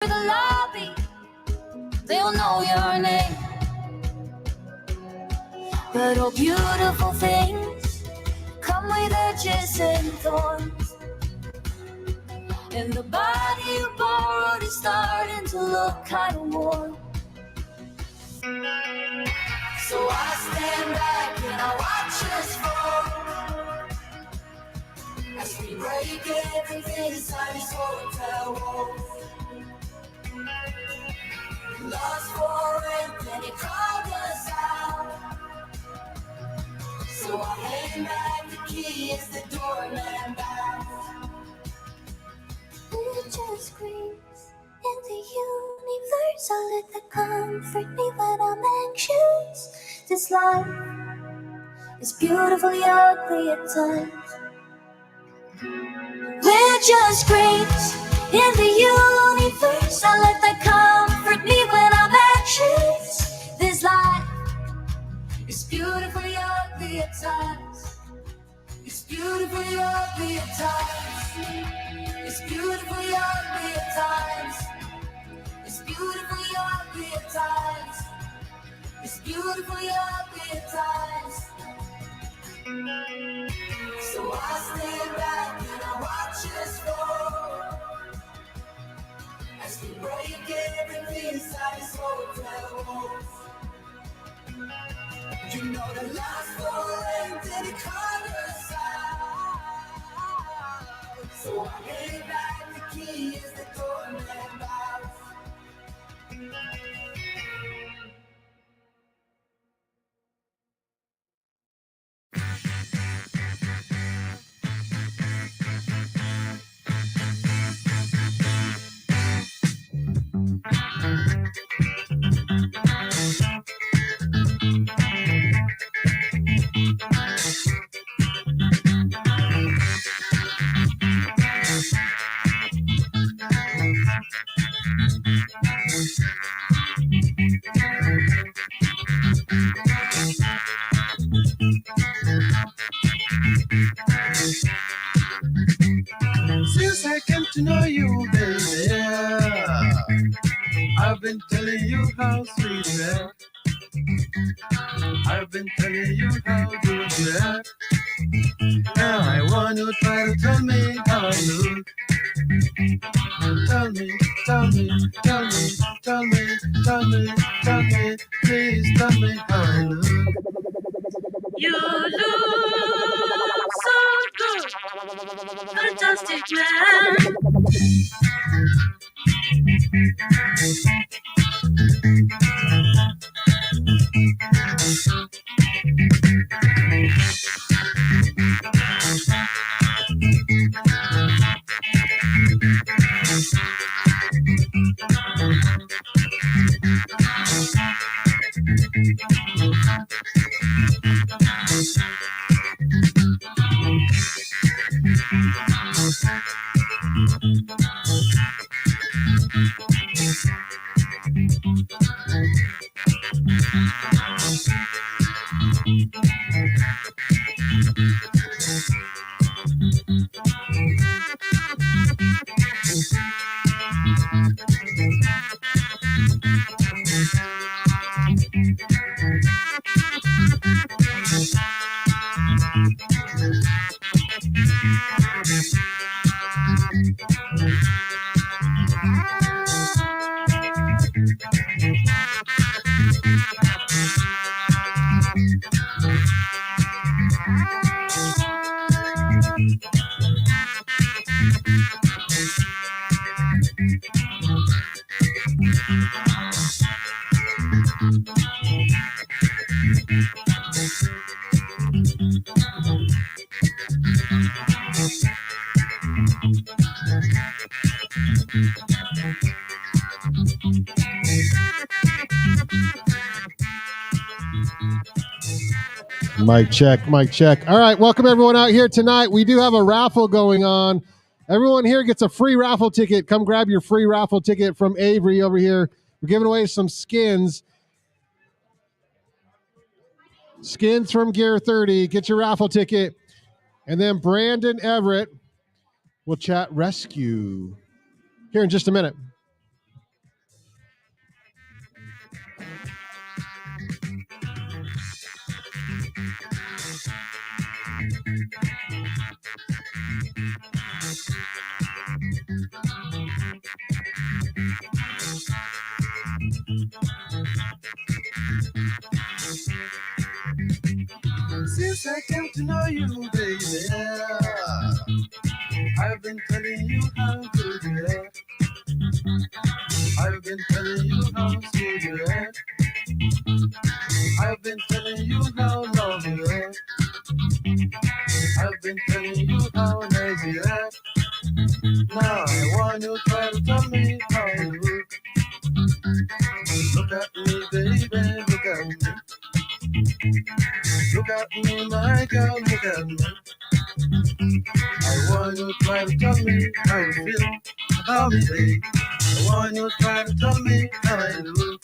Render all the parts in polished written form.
the lobby, they'll know your name. But all beautiful things come with edges and thorns, and the body you borrowed is starting to look kind of warm. So I stand back and I watch us fall as we break everything inside this hotel walls. Lost for rent and it called us out. So I hand back the key as the doorman bows. It just screams in the universe. I'll let that comfort me when I'm anxious. This life is beautifully ugly at times. We're just screams in the universe. I'll let that comfort me when I'm anxious. This life is beautifully ugly at times. It's beautifully ugly at times. It's beautifully ugly at times. It's beautifully ugly at times. It's beautifully ugly at times. So I stand back and I watch us fall as we break everything inside this hotel walls. You know the last for rent and it caught us out. So I gave back the key as the doorman bows. Since I came to know you, baby, I've been telling you how sweet you are. I've been telling you how good you are. Now I want you to try to tell me how I look. Tell me, tell me, tell me, tell me, tell me, tell me, please tell me how I look. You look so good, fantastic man. Mic check, mic check. All right, welcome everyone out here tonight. We do have a raffle going on. Everyone here gets a free raffle ticket. Come grab your free raffle ticket from Avery over here. We're giving away some skins. Skins from Gear 30. Get your raffle ticket. And then Brandon Everett will chat rescue here in just a minute. to know you, baby. I've been telling you how good you are. I've been telling you how sweet you are. I've been telling you how lovely you are. I've been telling you how nice you are. Now I want you to try to tell me how you look. Look at me, baby, look at me. Look at me, my girl, look at me. I want you to try to tell me how you feel about me, babe. I want you to try to tell me how I look.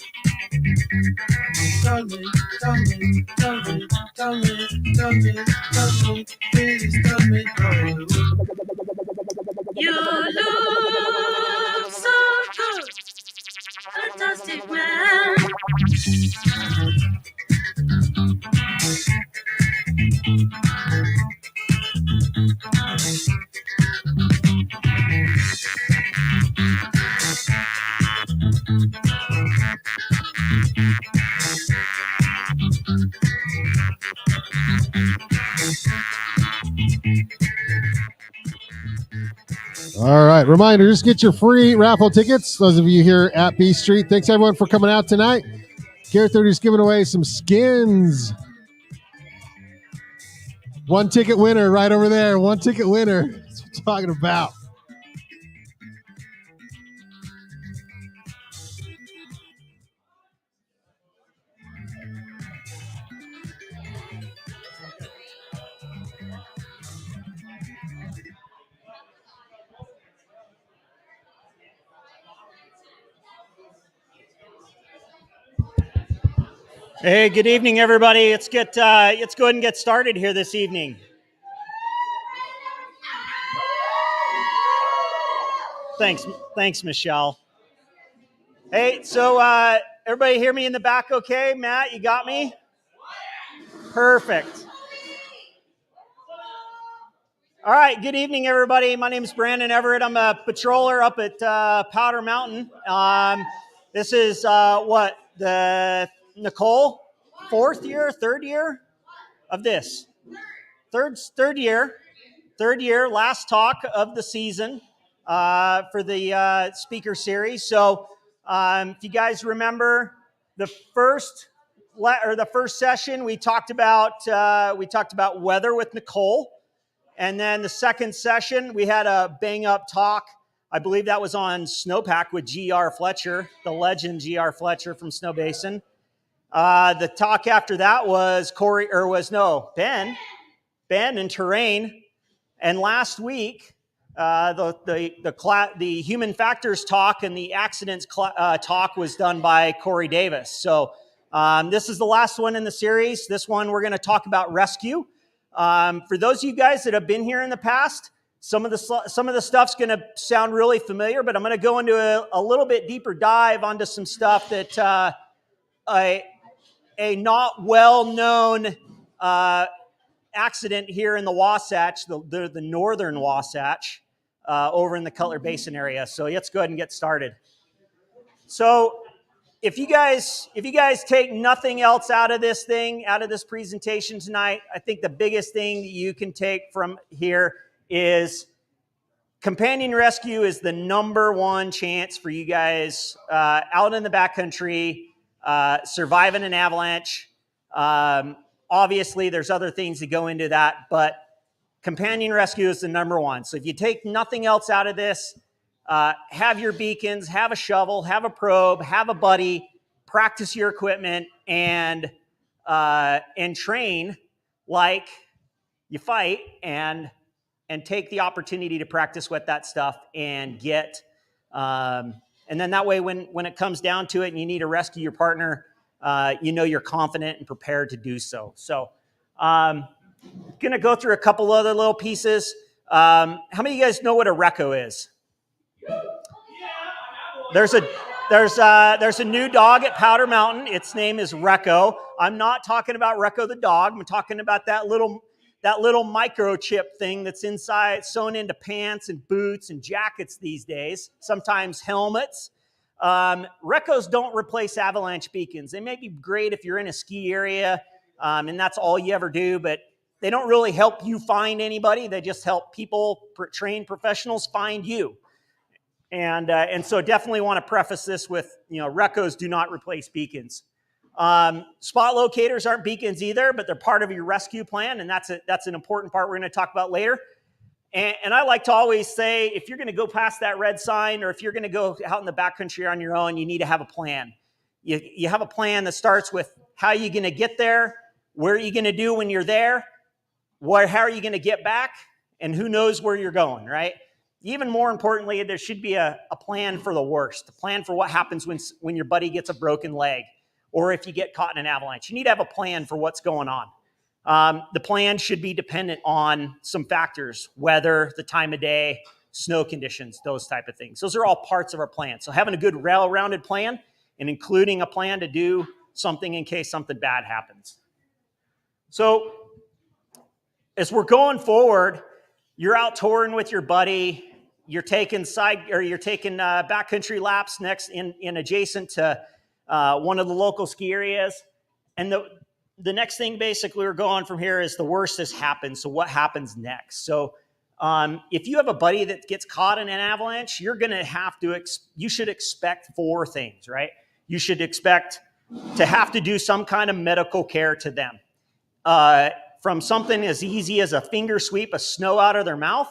Tell me, tell me, tell me, tell me, tell me, tell me, please tell me how I look. You look so good, fantastic man. All right. Reminder, just get your free raffle tickets. Those of you here at B Street. Thanks, everyone, for coming out tonight. Garrett 30 is giving away some skins. One ticket winner right over there. One ticket winner. That's what we're talking about. Hey, good evening, everybody. Let's go ahead and get started here this evening. Thanks, Michelle. Hey, so everybody hear me in the back okay? Matt, you got me? Perfect. All right, good evening, everybody. My name is Brandon Everett. I'm a patroller up at Powder Mountain. This is the Nicole, third year of this. Third year, last talk of the season for the speaker series. So if you guys remember the first session, we talked about weather with Nicole. And then the second session, we had a bang up talk. I believe that was on snowpack with G.R. Fletcher, the legend G.R. Fletcher from Snow Basin. The talk after that was Ben and terrain. And last week, the human factors talk and the accidents talk was done by Corey Davis. So this is the last one in the series. This one we're going to talk about rescue. For those of you guys that have been here in the past, some of the stuff's going to sound really familiar, but I'm going to go into a little bit deeper dive onto some stuff that a not well-known accident here in the Wasatch, the northern Wasatch, over in the Cutler Basin area. So let's go ahead and get started. So if you guys take nothing else out of this presentation tonight, I think the biggest thing that you can take from here is companion rescue is the number one chance for you guys out in the backcountry, surviving an avalanche. Obviously, there's other things that go into that, but companion rescue is the number one. So if you take nothing else out of this, have your beacons, have a shovel, have a probe, have a buddy, practice your equipment, and train like you fight, and take the opportunity to practice with that stuff and get. And then that way, when it comes down to it, and you need to rescue your partner, you're confident and prepared to do so. So, going to go through a couple other little pieces. How many of you guys know what a reco is? There's a new dog at Powder Mountain. Its name is Reco. I'm not talking about Reco the dog. I'm talking about that little microchip thing that's inside, sewn into pants and boots and jackets these days. Sometimes helmets. Recos don't replace avalanche beacons. They may be great if you're in a ski area and that's all you ever do, but They don't really help you find anybody. They just help people, trained professionals, find you. And so definitely want to preface this with, recos do not replace beacons. Spot locators aren't beacons either, but they're part of your rescue plan, and that's an important part we're going to talk about later. And I like to always say, if you're going to go past that red sign, or if you're going to go out in the backcountry on your own, you need to have a plan. You have a plan that starts with how you're going to get there, where are you going to do when you're there, how are you going to get back, and who knows where you're going, right? Even more importantly, there should be a plan for the worst, a plan for what happens when your buddy gets a broken leg, or if you get caught in an avalanche. You need to have a plan for what's going on. The plan should be dependent on some factors: weather, the time of day, snow conditions, those type of things. Those are all parts of our plan. So having a good well-rounded plan and including a plan to do something in case something bad happens. So as we're going forward, you're out touring with your buddy, you're taking backcountry laps next in adjacent to one of the local ski areas. And the next thing basically we're going from here is the worst has happened. So what happens next? So if you have a buddy that gets caught in an avalanche, you should expect 4 things, right? You should expect to have to do some kind of medical care to them. From something as easy as a finger sweep of snow out of their mouth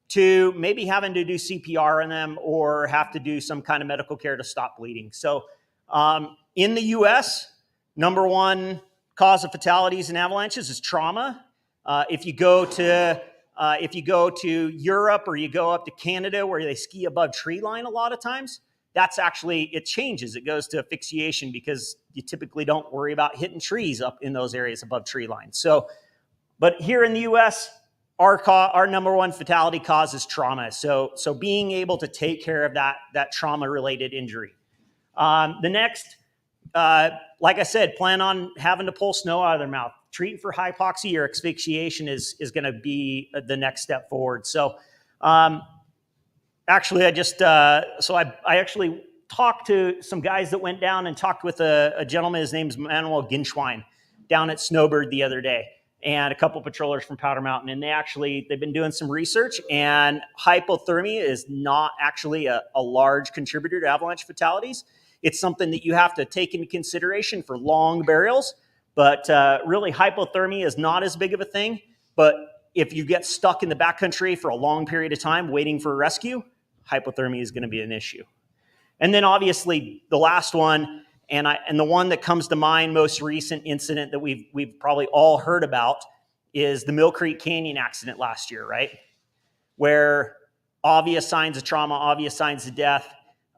to maybe having to do CPR on them or have to do some kind of medical care to stop bleeding. So in the US, number 1 cause of fatalities in avalanches is trauma. If you go to Europe or you go up to Canada where they ski above tree line a lot of times, it changes. It goes to asphyxiation because you typically don't worry about hitting trees up in those areas above tree line. So, but here in the US, our number 1 fatality cause is trauma. So being able to take care of that trauma-related injury. The next, like I said, plan on having to pull snow out of their mouth. Treating for hypoxia or asphyxiation is going to be the next step forward. So actually, I actually talked to some guys that went down and talked with a gentleman. His name's Manuel Ginschwein down at Snowbird the other day, and a couple patrollers from Powder Mountain. And they've been doing some research, and hypothermia is not actually a large contributor to avalanche fatalities. It's something that you have to take into consideration for long burials, but really hypothermia is not as big of a thing. But if you get stuck in the backcountry for a long period of time waiting for a rescue, hypothermia is going to be an issue. And then obviously the last one, and the one that comes to mind, most recent incident that we've probably all heard about, is the Mill Creek Canyon accident last year, right? Where obvious signs of trauma, obvious signs of death,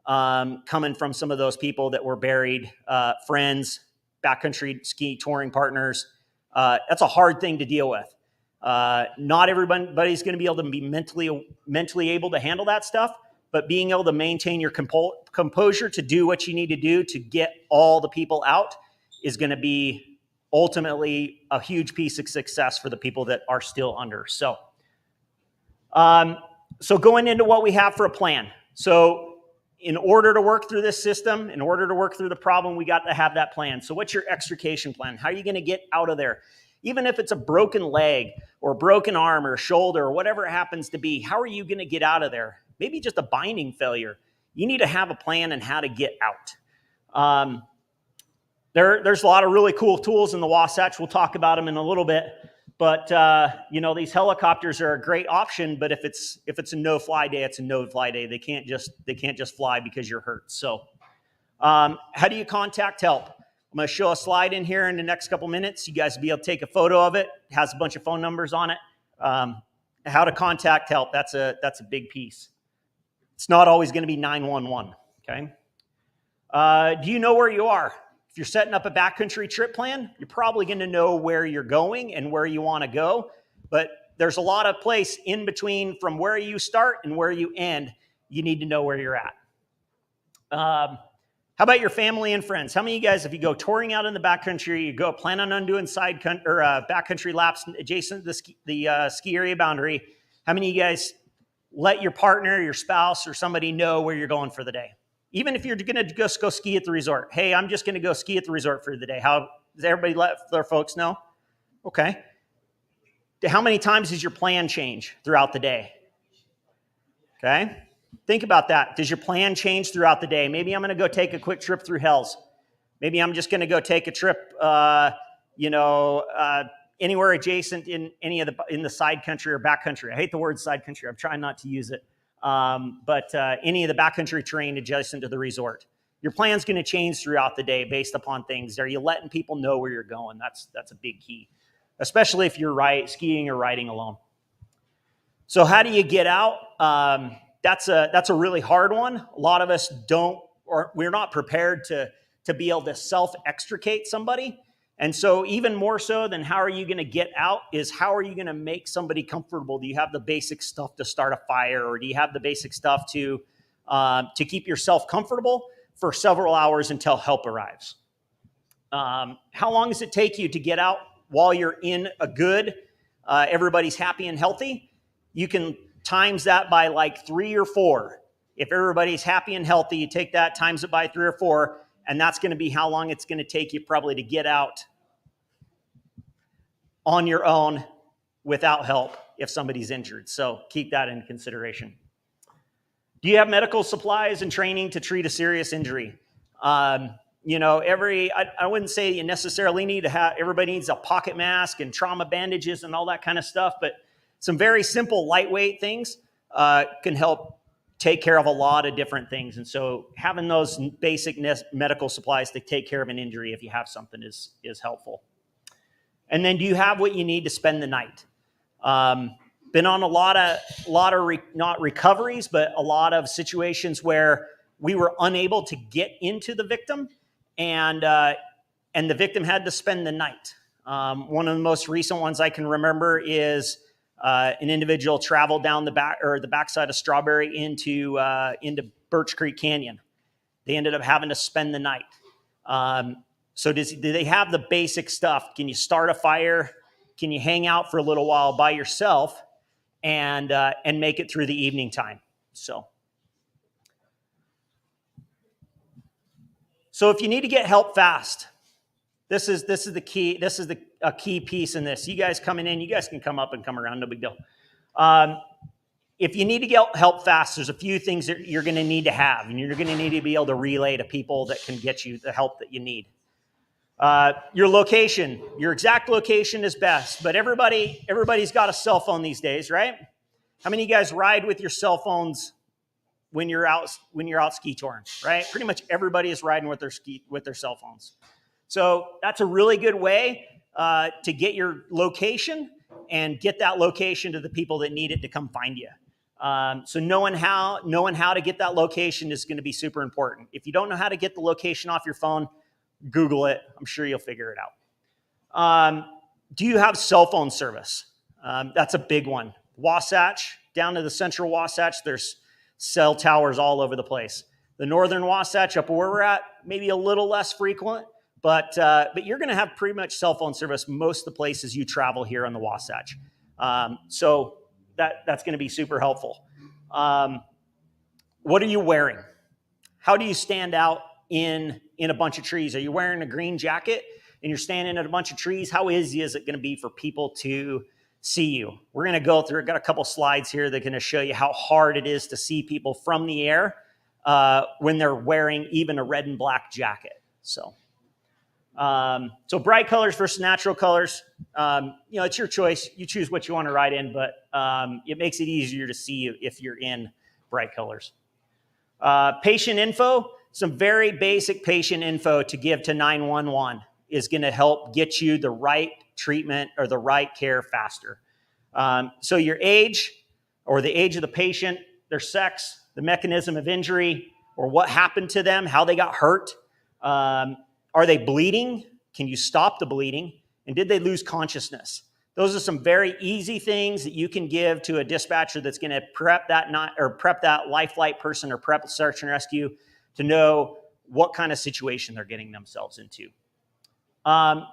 coming from some of those people that were buried, friends, backcountry ski touring partners. That's a hard thing to deal with. Not everybody's going to be able to be mentally able to handle that stuff, but being able to maintain your composure to do what you need to do to get all the people out is going to be ultimately a huge piece of success for the people that are still under. So going into what we have for a plan. So in order to work through this system, in order to work through the problem, we got to have that plan. So what's your extrication plan? How are you going to get out of there? Even if it's a broken leg or a broken arm or shoulder or whatever it happens to be, how are you going to get out of there? Maybe just a binding failure. You need to have a plan on how to get out. There's a lot of really cool tools in the Wasatch. We'll talk about them in a little bit. But these helicopters are a great option. But if it's a no-fly day, it's a no-fly day. They can't just fly because you're hurt. So, how do you contact help? I'm going to show a slide in here in the next couple minutes. You guys will be able to take a photo of it. It has a bunch of phone numbers on it. How to contact help. That's a big piece. It's not always going to be 911. Okay. Do you know where you are? If you're setting up a backcountry trip plan, you're probably going to know where you're going and where you want to go. But there's a lot of place in between from where you start and where you end. You need to know where you're at. How about your family and friends? How many of you guys, if you go touring out in the backcountry, you go plan on doing backcountry laps adjacent to the ski area boundary, how many of you guys let your partner, your spouse, or somebody know where you're going for the day? Even if you're going to just go ski at the resort. Hey, I'm just going to go ski at the resort for the day. How does everybody let their folks know? Okay. How many times does your plan change throughout the day? Okay. Think about that. Does your plan change throughout the day? Maybe I'm going to go take a quick trip through Hells. Maybe I'm just going to go take a trip, anywhere adjacent in in the side country or back country. I hate the word side country. I'm trying not to use it. But any of the backcountry terrain adjacent to the resort. Your plan's going to change throughout the day based upon things. Are you letting people know where you're going? That's a big key, especially if you're skiing or riding alone. So how do you get out? That's a really hard one. A lot of us we're not prepared to be able to self-extricate somebody. And so even more so than how are you going to get out is how are you going to make somebody comfortable? Do you have the basic stuff to start a fire, or do you have the basic stuff to keep yourself comfortable for several hours until help arrives? How long does it take you to get out while you're in a good, everybody's happy and healthy? You can times that by like 3 or 4. If everybody's happy and healthy, you take that, times it by 3 or 4, and that's going to be how long it's going to take you probably to get out on your own without help if somebody's injured. So keep that in consideration. Do you have medical supplies and training to treat a serious injury? I wouldn't say you necessarily need to have, everybody needs a pocket mask and trauma bandages and all that kind of stuff, but some very simple, lightweight things can help take care of a lot of different things. And so having those basic medical supplies to take care of an injury if you have something is helpful. And then do you have what you need to spend the night? Been on a lot of not recoveries, but a lot of situations where we were unable to get into the victim, and the victim had to spend the night. One of the most recent ones I can remember is an individual traveled down the backside of Strawberry into Birch Creek Canyon. They ended up having to spend the night. So do they have the basic stuff? Can you start a fire? Can you hang out for a little while by yourself and make it through the evening time? So if you need to get help fast, this is the key. This is a key piece in this. You guys coming in, you guys can come up and come around, no big deal. If you need to get help fast, there's a few things that you're going to need to have, and you're going to need to be able to relay to people that can get you the help that you need. Your location, your exact location is best, but everybody's got a cell phone these days, right? How many of you guys ride with your cell phones when you're out ski touring, right? Pretty much everybody is riding with their cell phones. So that's a really good way to get your location and get that location to the people that need it to come find you. So knowing how to get that location is going to be super important. If you don't know how to get the location off your phone, Google it. I'm sure you'll figure it out. Do you have cell phone service? That's a big one. Wasatch, down to the central Wasatch, there's cell towers all over the place. The northern Wasatch, up where we're at, maybe a little less frequent, but you're going to have pretty much cell phone service most of the places you travel here on the Wasatch. So that's going to be super helpful. What are you wearing? How do you stand out in a bunch of trees? Are you wearing a green jacket and you're standing at a bunch of trees? How easy is it going to be for people to see you? We're going to go through, I've got a couple slides here that are going to show you how hard it is to see people from the air when they're wearing even a red and black jacket. So bright colors versus natural colors, it's your choice. You choose what you want to ride in, but it makes it easier to see you if you're in bright colors. Patient info, some very basic patient info to give to 911 is going to help get you the right treatment or the right care faster. So your age or the age of the patient, their sex, the mechanism of injury, or what happened to them, how they got hurt. Are they bleeding? Can you stop the bleeding? And did they lose consciousness? Those are some very easy things that you can give to a dispatcher that's going to prep that life flight person or prep search and rescue to know what kind of situation they're getting themselves into.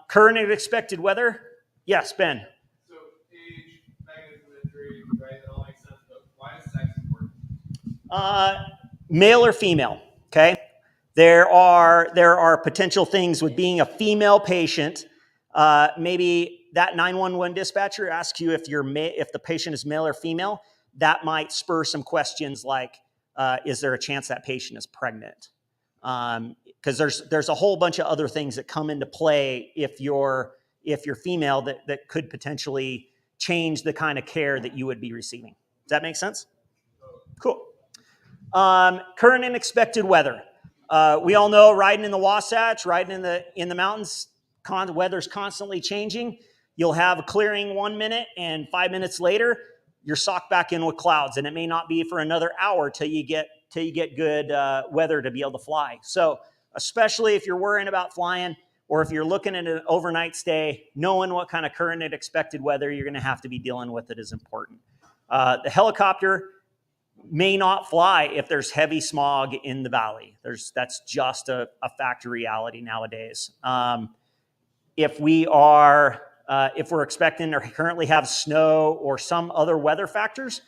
Current and expected weather? Yes, Ben. So age, mechanism of injury, right? That all makes sense. But why is sex important? Male or female, okay? There are potential things with being a female patient. Maybe that 911 dispatcher asks you if the patient is male or female, that might spur some questions like, is there a chance that patient is pregnant? Because there's a whole bunch of other things that come into play if you're female that could potentially change the kind of care that you would be receiving. Does that make sense? Cool. Current and expected weather. We all know riding in the Wasatch, riding in the mountains, weather's constantly changing. You'll have a clearing 1 minute, and 5 minutes later, you're socked back in with clouds, and it may not be for another hour till you get good weather to be able to fly. So, especially if you're worrying about flying, or if you're looking at an overnight stay, knowing what kind of current and expected weather you're going to have to be dealing with it is important. The helicopter may not fly if there's heavy smog in the valley. That's just a fact of reality nowadays. If we're expecting or currently have snow or some other weather factors,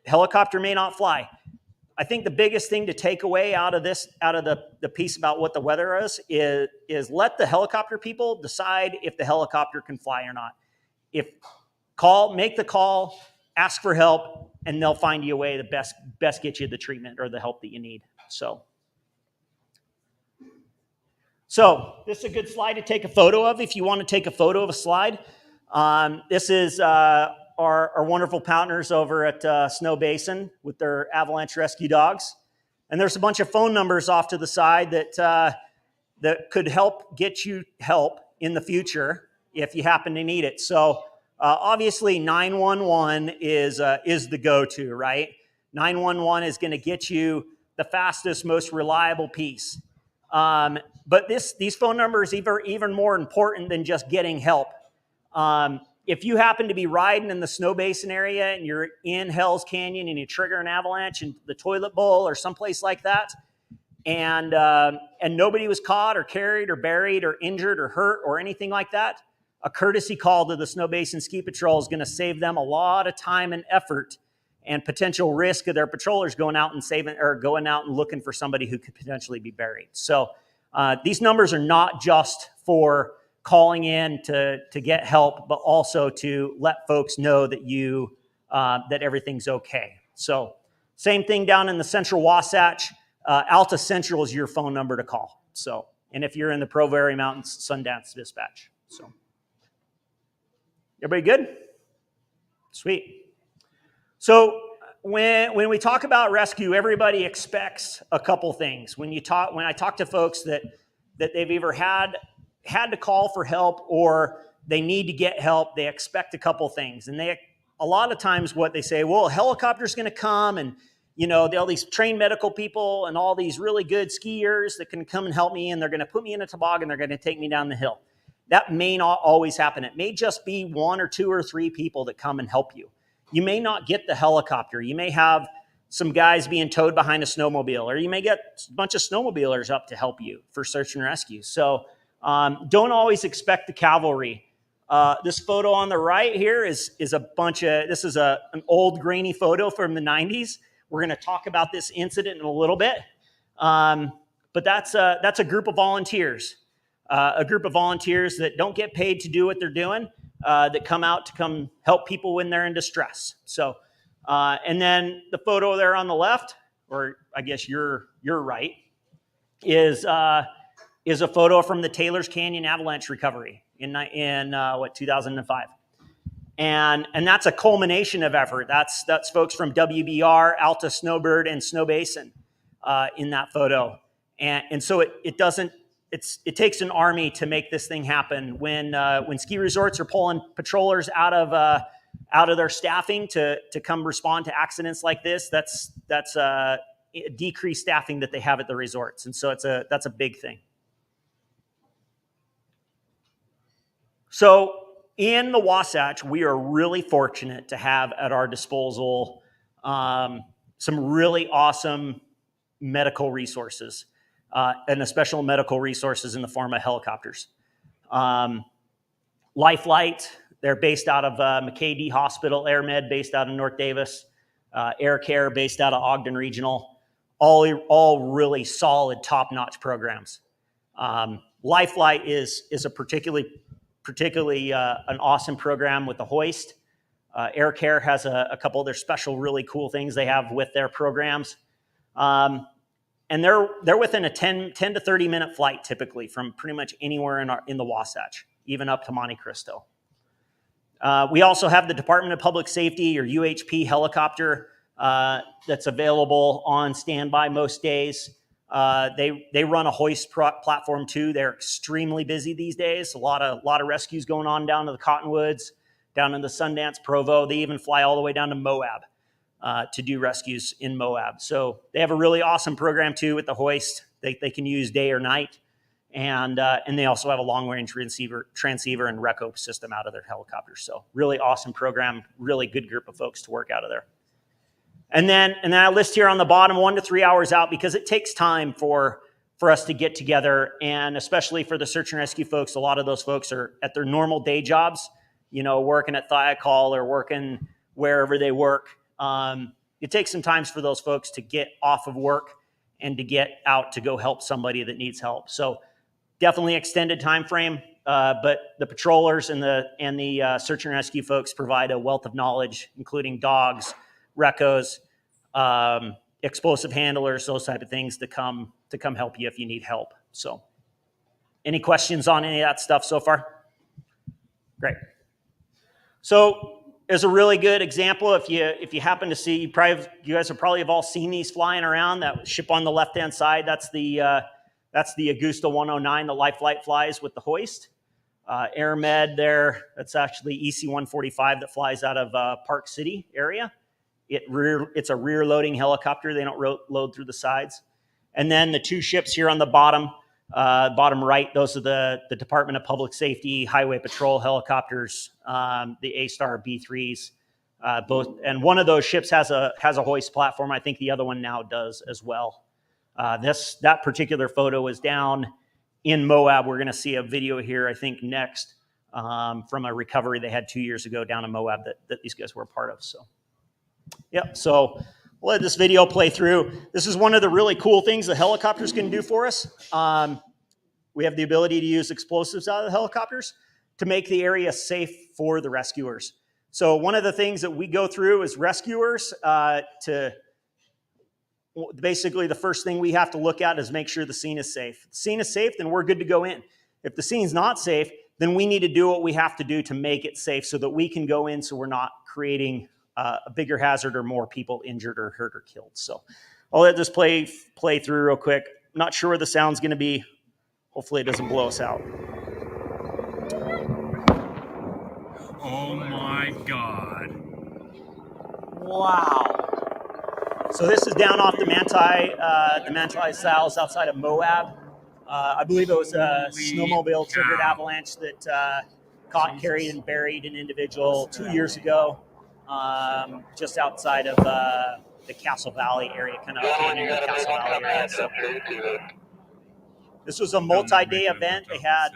helicopter may not fly. I think the biggest thing to take away out of the piece about what the weather is let the helicopter people decide if the helicopter can fly or not. Make the call, ask for help, and they'll find you a way to best get you the treatment or the help that you need. So this is a good slide to take a photo of if you want to take a photo of a slide. This is our wonderful partners over at Snow Basin with their Avalanche rescue dogs. And there's a bunch of phone numbers off to the side that could help get you help in the future if you happen to need it. So obviously 911 is the go-to, right? 911 is going to get you the fastest, most reliable piece. But these phone numbers are even more important than just getting help. If you happen to be riding in the Snow Basin area and you're in Hell's Canyon and you trigger an avalanche in the toilet bowl or someplace like that, and nobody was caught or carried or buried or injured or hurt or anything like that, a courtesy call to the Snow Basin Ski Patrol is going to save them a lot of time and effort and potential risk of their patrollers going out and looking for somebody who could potentially be buried. So these numbers are not just for calling in to get help, but also to let folks know that that everything's okay. So same thing down in the Central Wasatch. Alta Central is your phone number to call. So, and if you're in the Provo Area Mountains, Sundance Dispatch. So, everybody good? Sweet. So when we talk about rescue, everybody expects a couple things. When I talk to folks that they've either had to call for help or they need to get help, they expect a couple things. And a lot of times what they say, well, a helicopter's going to come and, all these trained medical people and all these really good skiers that can come and help me, and they're going to put me in a toboggan, they're going to take me down the hill. That may not always happen. It may just be 1 or 2 or 3 people that come and help you. You may not get the helicopter. You may have some guys being towed behind a snowmobile, or you may get a bunch of snowmobilers up to help you for search and rescue. So don't always expect the cavalry. This photo on the right here is an old grainy photo from the 90s. We're going to talk about this incident in a little bit. But that's a group of volunteers. A group of volunteers that don't get paid to do what they're doing, that come out to come help people when they're in distress. So, and then the photo there on the left, or I guess your right, is a photo from the Taylor's Canyon Avalanche recovery in 2005. And that's a culmination of effort. That's folks from WBR, Alta Snowbird, and Snow Basin in that photo. And so it takes an army to make this thing happen. When ski resorts are pulling patrollers out of their staffing to come respond to accidents like this, that's decreased staffing that they have at the resorts, and so that's a big thing. So in the Wasatch, we are really fortunate to have at our disposal some really awesome medical resources. And special medical resources in the form of helicopters. Lifelight, they're based out of McKay-Dee Hospital, AirMed based out of North Davis, Air Care based out of Ogden Regional, all really solid, top-notch programs. Lifelight is a particularly particularly an awesome program with the hoist. Air Care has a couple of their special, really cool things they have with their programs. And they're within a 10 to 30 minute flight typically from pretty much anywhere in the Wasatch, even up to Monte Cristo. We also have the Department of Public Safety, or UHP helicopter, that's available on standby most days. They run a hoist platform too. They're extremely busy these days. A lot of rescues going on down to the Cottonwoods, down in the Sundance, Provo. They even fly all the way down to Moab to do rescues in Moab. So they have a really awesome program too with the hoist. They can use day or night. And they also have a long-range transceiver and RECO system out of their helicopters. So really awesome program, really good group of folks to work out of there. And then I list here on the bottom 1 to 3 hours out, because it takes time for us to get together. And especially for the search and rescue folks, a lot of those folks are at their normal day jobs, working at Thiokol or working wherever they work. It takes some time for those folks to get off of work and to get out to go help somebody that needs help. So definitely extended time frame, but the patrollers and the search and rescue folks provide a wealth of knowledge, including dogs, recos, explosive handlers, those type of things to come help you if you need help. So, any questions on any of that stuff so far? Great. So, as a really good example, if you happen to see, you guys have probably all seen these flying around. That ship on the left-hand side, that's the Augusta 109, the Life Flight flies with the hoist. AirMed there, that's actually EC-145 that flies out of Park City area. It's a rear-loading helicopter. They don't load through the sides. And then the two ships here on the bottom right, those are the Department of Public Safety Highway Patrol helicopters, the A-Star B3s, both. And one of those ships has a hoist platform. I think the other one now does as well. That particular photo is down in Moab. We're going to see a video here, I think, next from a recovery they had 2 years ago down in Moab that these guys were a part of. So, yep. So we'll let this video play through. This is one of the really cool things the helicopters can do for us. We have the ability to use explosives out of the helicopters to make the area safe for the rescuers. So one of the things that we go through as rescuers basically the first thing we have to look at is make sure the scene is safe. If the scene is safe, then we're good to go in. If the scene's not safe, then we need to do what we have to do to make it safe so that we can go in so we're not creating a bigger hazard or more people injured or hurt or killed. So I'll let this play through real quick. I'm not sure where the sound's going to be. Hopefully it doesn't blow us out. Oh my God. Wow. So this is down off the Manti Sal's outside of Moab. I believe it was a snowmobile triggered avalanche that caught, carried, and buried an individual 2 years ago, just outside of the Castle Valley area, kind of going into the Castle Valley area. So this was a multi-day event. They had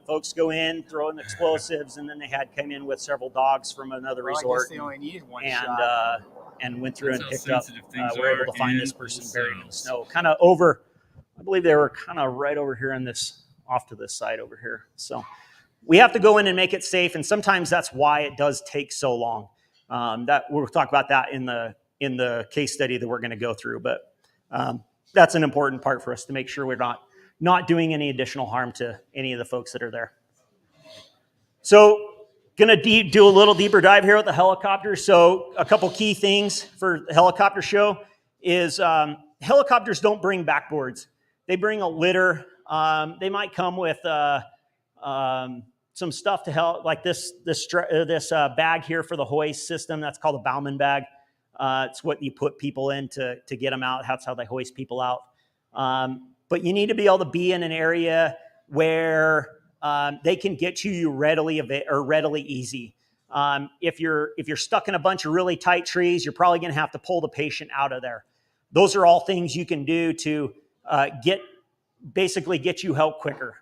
folks go in, throw in explosives, and then they had come in with several dogs from another resort. They only needed one and shot. And went through and That's picked how up. sensitive things We're able are to find in this person the buried in the South. snow, kind of over. I believe they were kind of right over here off to this side over here. So we have to go in and make it safe, and sometimes that's why it does take so long. That we'll talk about that in the case study that we're going to go through. But that's an important part for us to make sure we're not doing any additional harm to any of the folks that are there. So going to do a little deeper dive here with the helicopter. So a couple key things for the helicopter show is helicopters don't bring backboards. They bring a litter. They might come with some stuff to help, like this bag here for the hoist system. That's called a Bauman bag. It's what you put people in to get them out. That's how they hoist people out. But you need to be able to be in an area where they can get to you readily easy. If you're stuck in a bunch of really tight trees, you're probably going to have to pull the patient out of there. Those are all things you can do to get you help quicker.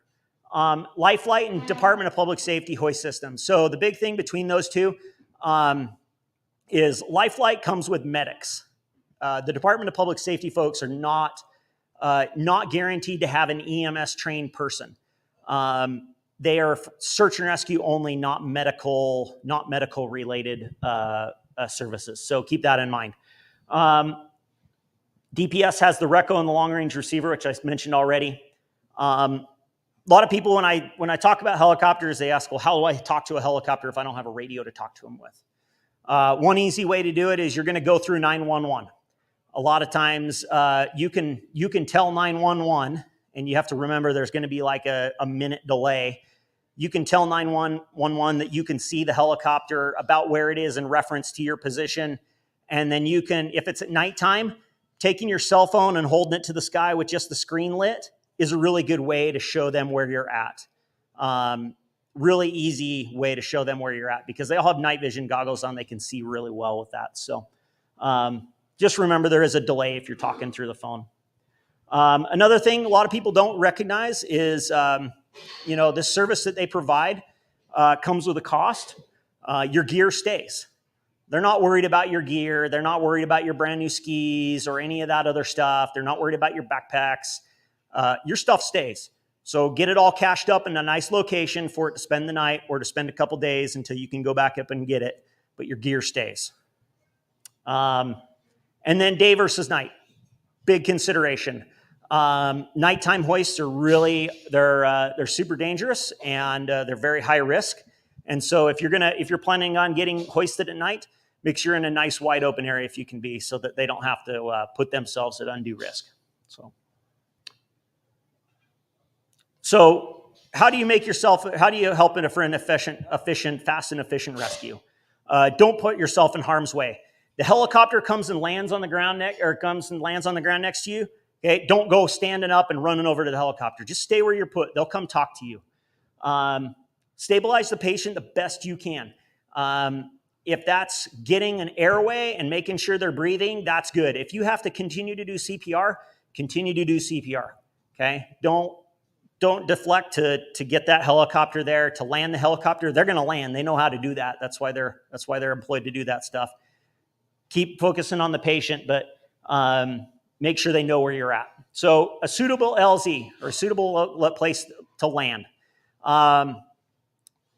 Life Flight and Department of Public Safety hoist systems. So the big thing between those two is Life Flight comes with medics. The Department of Public Safety folks are not guaranteed to have an EMS trained person. They are search and rescue only, not medical related services. So keep that in mind. DPS has the Reco and the long range receiver, which I mentioned already. A lot of people, when I talk about helicopters, they ask, well, how do I talk to a helicopter if I don't have a radio to talk to them with? One easy way to do it is you're going to go through 911. A lot of times you can tell 911, and you have to remember there's going to be like a minute delay. You can tell 911 that you can see the helicopter about where it is in reference to your position. And then you can, if it's at nighttime, taking your cell phone and holding it to the sky with just the screen lit is a really good way to show them where you're at. Really easy way to show them where you're at because they all have night vision goggles on. They can see really well with that. So just remember there is a delay if you're talking through the phone. Another thing a lot of people don't recognize is, this service that they provide comes with a cost. Your gear stays. They're not worried about your gear. They're not worried about your brand new skis or any of that other stuff. They're not worried about your backpacks. Your stuff stays. So get it all cached up in a nice location for it to spend the night or to spend a couple days until you can go back up and get it. But your gear stays. And then day versus night. Big consideration. Nighttime hoists are really, they're super dangerous and they're very high risk. And so if you're planning on getting hoisted at night, make sure you're in a nice wide open area if you can be, so that they don't have to put themselves at undue risk. So how do you help for an efficient, fast and efficient rescue? Don't put yourself in harm's way. The helicopter comes and lands on the ground next to you. Okay, don't go standing up and running over to the helicopter. Just stay where you're put. They'll come talk to you. Stabilize the patient the best you can. If that's getting an airway and making sure they're breathing, that's good. If you have to continue to do CPR, continue to do CPR. Okay, don't deflect to get that helicopter there, to land the helicopter. They're going to land. They know how to do that. That's why they're employed to do that stuff. Keep focusing on the patient, but make sure they know where you're at. So a suitable LZ, or a suitable place to land,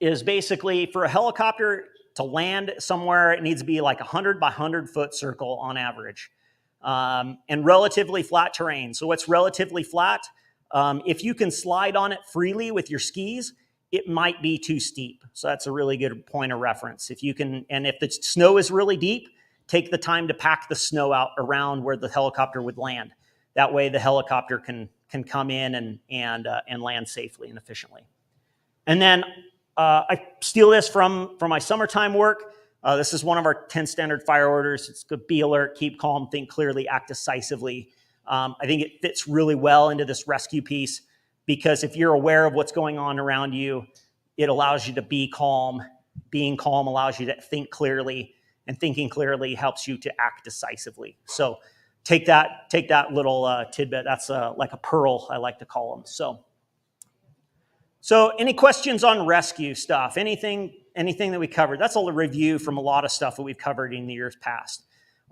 is basically for a helicopter to land somewhere. It needs to be like 100 by 100 foot circle on average, and relatively flat terrain. So what's relatively flat? If you can slide on it freely with your skis, it might be too steep. So that's a really good point of reference. If you can, and if the snow is really deep, take the time to pack the snow out around where the helicopter would land. That way the helicopter can come in and land safely and efficiently. And then I steal this from my summertime work. This is one of our 10 standard fire orders. It's good: be alert, keep calm, think clearly, act decisively. I think it fits really well into this rescue piece, because if you're aware of what's going on around you, it allows you to be calm. Being calm allows you to think clearly, and thinking clearly helps you to act decisively. So take that little tidbit. That's like a pearl, I like to call them. So any questions on rescue stuff? Anything that we covered? That's a review from a lot of stuff that we've covered in the years past.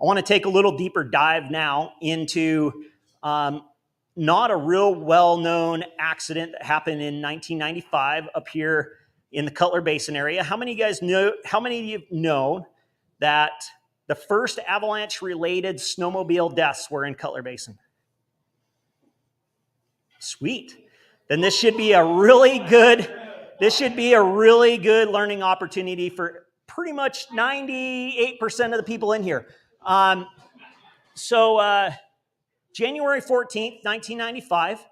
I want to take a little deeper dive now into not a real well-known accident that happened in 1995 up here in the Cutler Basin area. How many of you know that the first avalanche-related snowmobile deaths were in Cutler Basin? Sweet. Then this should be a really good learning opportunity for pretty much 98% of the people in here. January 14th, 1995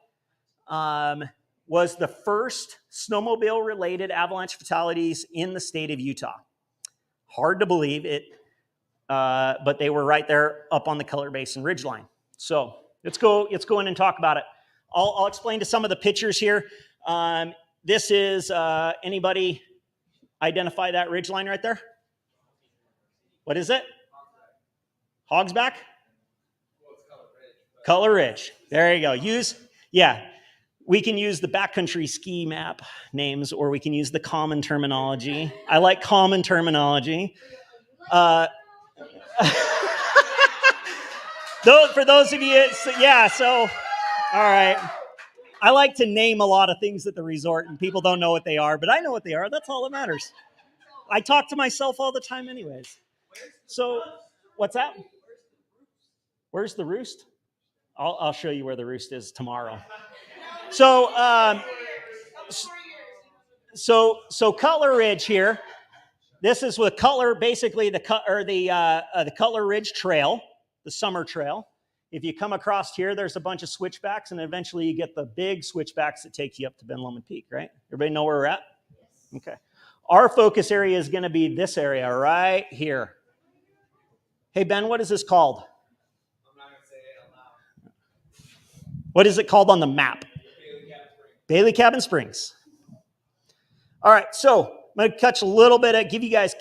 was the first snowmobile-related avalanche fatalities in the state of Utah. Hard to believe it, but they were right there up on the Cutler Basin ridgeline. So let's go in and talk about it. I'll explain to some of the pictures here. This is, anybody identify that ridgeline right there? What is it? Hogsback? Cutler Ridge. There you go. We can use the backcountry ski map names, or we can use the common terminology. I like common terminology. For those of you, all right. I like to name a lot of things at the resort, and people don't know what they are, but I know what they are. That's all that matters. I talk to myself all the time anyways. So, what's that? Where's the roost? I'll show you where the roost is tomorrow. So, so Cutler Ridge here. This is with Cutler, basically the Cutler Ridge Trail, the summer trail. If you come across here, there's a bunch of switchbacks, and eventually you get the big switchbacks that take you up to Ben Lomond Peak, right? Everybody know where we're at? Yes. Okay. Our focus area is going to be this area right here. Hey, Ben, what is this called? I'm not going to say it out loud. What is it called on the map? Bailey Cabin Springs. All right, so I'm going to catch a little bit, give you guys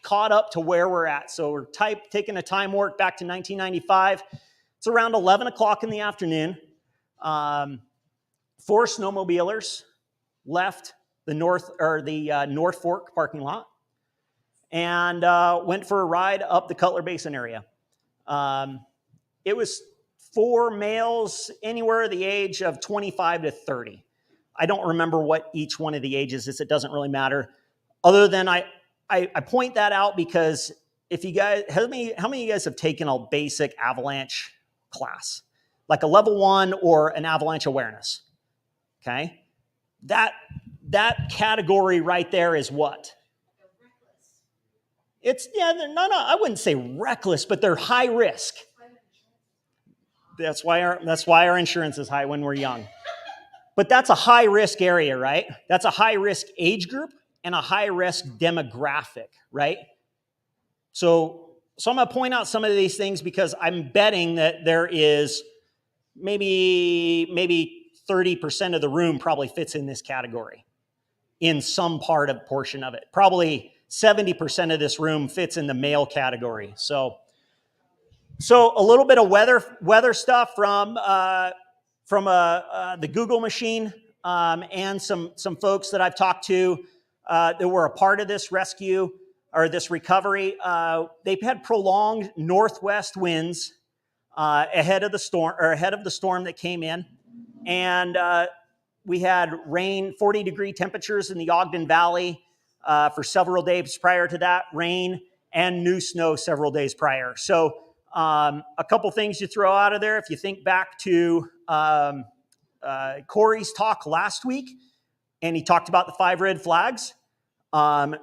caught up to where we're at. So we're taking a time warp back to 1995. It's around 11 o'clock in the afternoon. 4 snowmobilers left the North Fork parking lot and went for a ride up the Cutler Basin area. It was 4 males, anywhere the age of 25 to 30. I don't remember what each one of the ages is. It doesn't really matter. Other than I point that out because if you guys, how many of you guys have taken a basic avalanche class, like a level 1 or an avalanche awareness? Okay, that category right there is what? It's I wouldn't say reckless, but they're high risk. That's why our insurance is high when we're young. But that's a high risk area, right? That's a high risk age group and a high risk demographic, right? So I'm going to point out some of these things because I'm betting that there is maybe 30% of the room probably fits in this category in some portion of it. Probably 70% of this room fits in the male category. So a little bit of weather stuff from the Google machine and some folks that I've talked to that were a part of this rescue or this recovery. They've had prolonged northwest winds ahead of the storm that came in, and we had rain, 40-degree temperatures in the Ogden Valley for several days prior to that, rain and new snow several days prior. So a couple things you throw out of there. If you think back to Corey's talk last week, and he talked about the 5 red flags,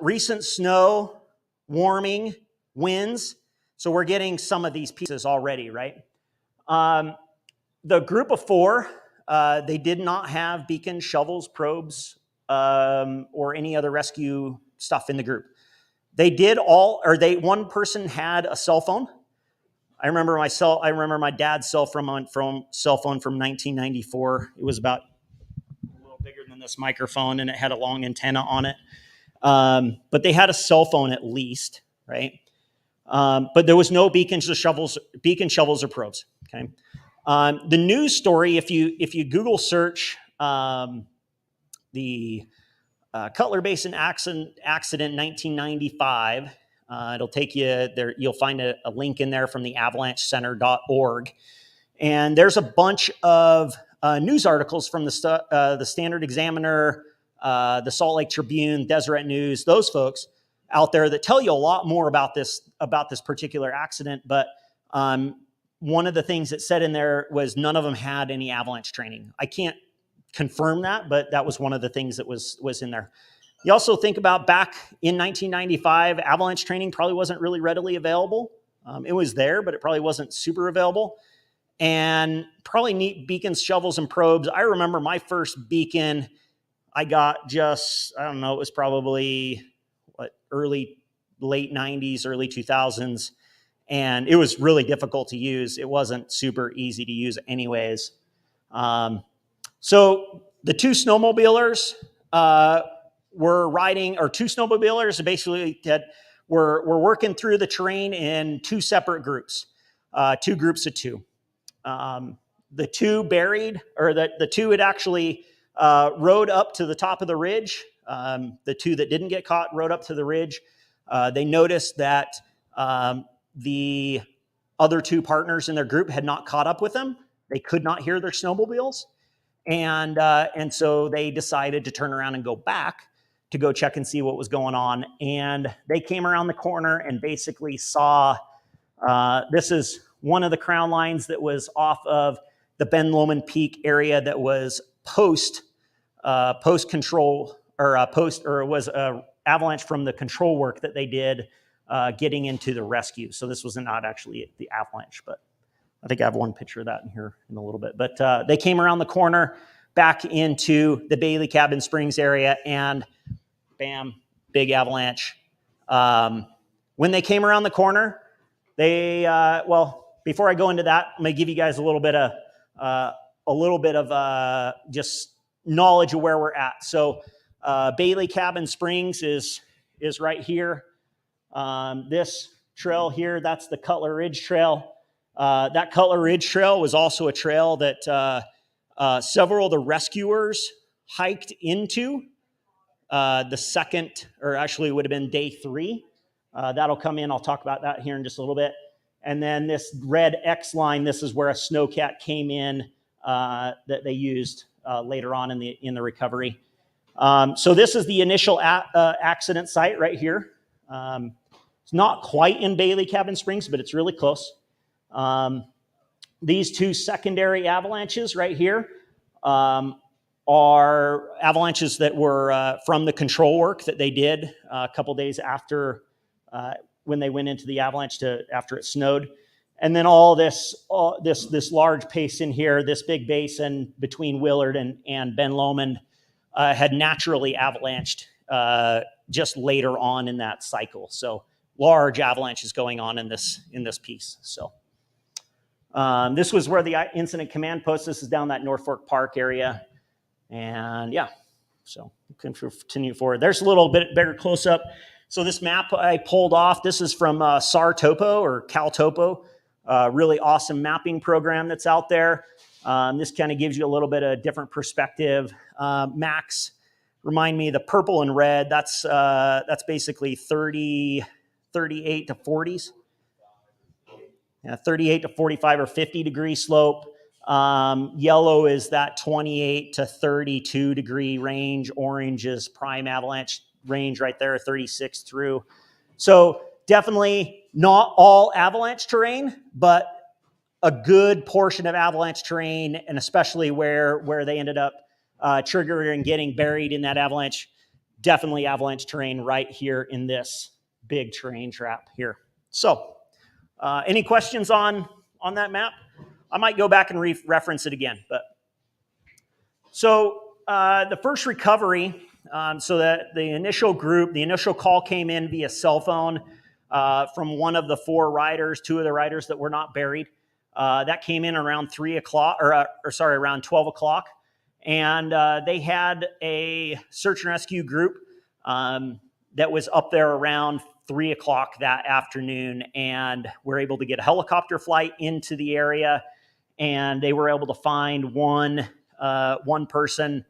recent snow, warming, winds. So we're getting some of these pieces already, right? The group of 4, they did not have beacons, shovels, probes, or any other rescue stuff in the group. One person had a cell phone. I remember my dad's cell phone from 1994. It was about a little bigger than this microphone, and it had a long antenna on it. But they had a cell phone at least, right? But there was no beacons, shovels, or probes. Okay. The news story, if you Google search the Cutler Basin accident 1995. It'll take you there. You'll find a link in there from the avalanchecenter.org. And there's a bunch of news articles from the Standard Examiner, the Salt Lake Tribune, Deseret News, those folks out there that tell you a lot more about this particular accident. But one of the things that said in there was none of them had any avalanche training. I can't confirm that, but that was one of the things that was in there. You also think about back in 1995, avalanche training probably wasn't really readily available. It was there, but it probably wasn't super available. And probably neat beacons, shovels, and probes. I remember my first beacon, I got it was probably late 90s, early 2000s. And it was really difficult to use. It wasn't super easy to use anyways. So the 2 snowmobilers, were riding, or 2 snowmobilers basically were working through the terrain in 2 separate groups, 2 groups of 2. The 2 buried, or the 2 had actually rode up to the top of the ridge. The 2 that didn't get caught rode up to the ridge. They noticed that the other 2 partners in their group had not caught up with them. They could not hear their snowmobiles. And so they decided to turn around and go back to go check and see what was going on. And they came around the corner and basically saw, this is one of the crown lines that was off of the Ben Lomond Peak area that was post control, or it was avalanche from the control work that they did getting into the rescue. So this was not actually the avalanche, but I think I have one picture of that in here in a little bit. But they came around the corner back into the Bailey Cabin Springs area, and bam, big avalanche. When they came around the corner, they before I go into that, I'm going to give you guys a little bit of just knowledge of where we're at. So Bailey Cabin Springs is right here. This trail here, that's the Cutler Ridge Trail. That Cutler Ridge Trail was also a trail that several of the rescuers hiked into the second, or actually it would have been day 3. That'll come in. I'll talk about that here in just a little bit. And then this red X line, this is where a snowcat came in that they used later on in the recovery. So this is the initial accident site right here. It's not quite in Bailey Cabin Springs, but it's really close. These 2 secondary avalanches right here are avalanches that were from the control work that they did a couple days after when they went into the avalanche after it snowed. And then all this large basin here, this big basin between Willard and Ben Lomond had naturally avalanched just later on in that cycle. So large avalanches going on in this piece. So this was where the incident command post. This is down that North Fork Park area. And yeah, so continue forward. There's a little bit bigger close up. So this map I pulled off, this is from SAR Topo or Cal Topo, really awesome mapping program that's out there. This kind of gives you a little bit of different perspective. Max, remind me, the purple and red, that's basically 38 to 40s. Yeah, 38 to 45 or 50 degree slope. Yellow is that 28 to 32 degree range. Orange is prime avalanche range right there, 36 through. So definitely not all avalanche terrain, but a good portion of avalanche terrain, and especially where they ended up triggering and getting buried in that avalanche, definitely avalanche terrain right here in this big terrain trap here. So any questions on that map? I might go back and reference it again. But so the first recovery, so that the initial call came in via cell phone from one of the 4 riders, 2 of the riders that were not buried. That came in around 3 o'clock, around 12 o'clock. And they had a search and rescue group that was up there around 3 o'clock that afternoon, and were able to get a helicopter flight into the area, and they were able to find one person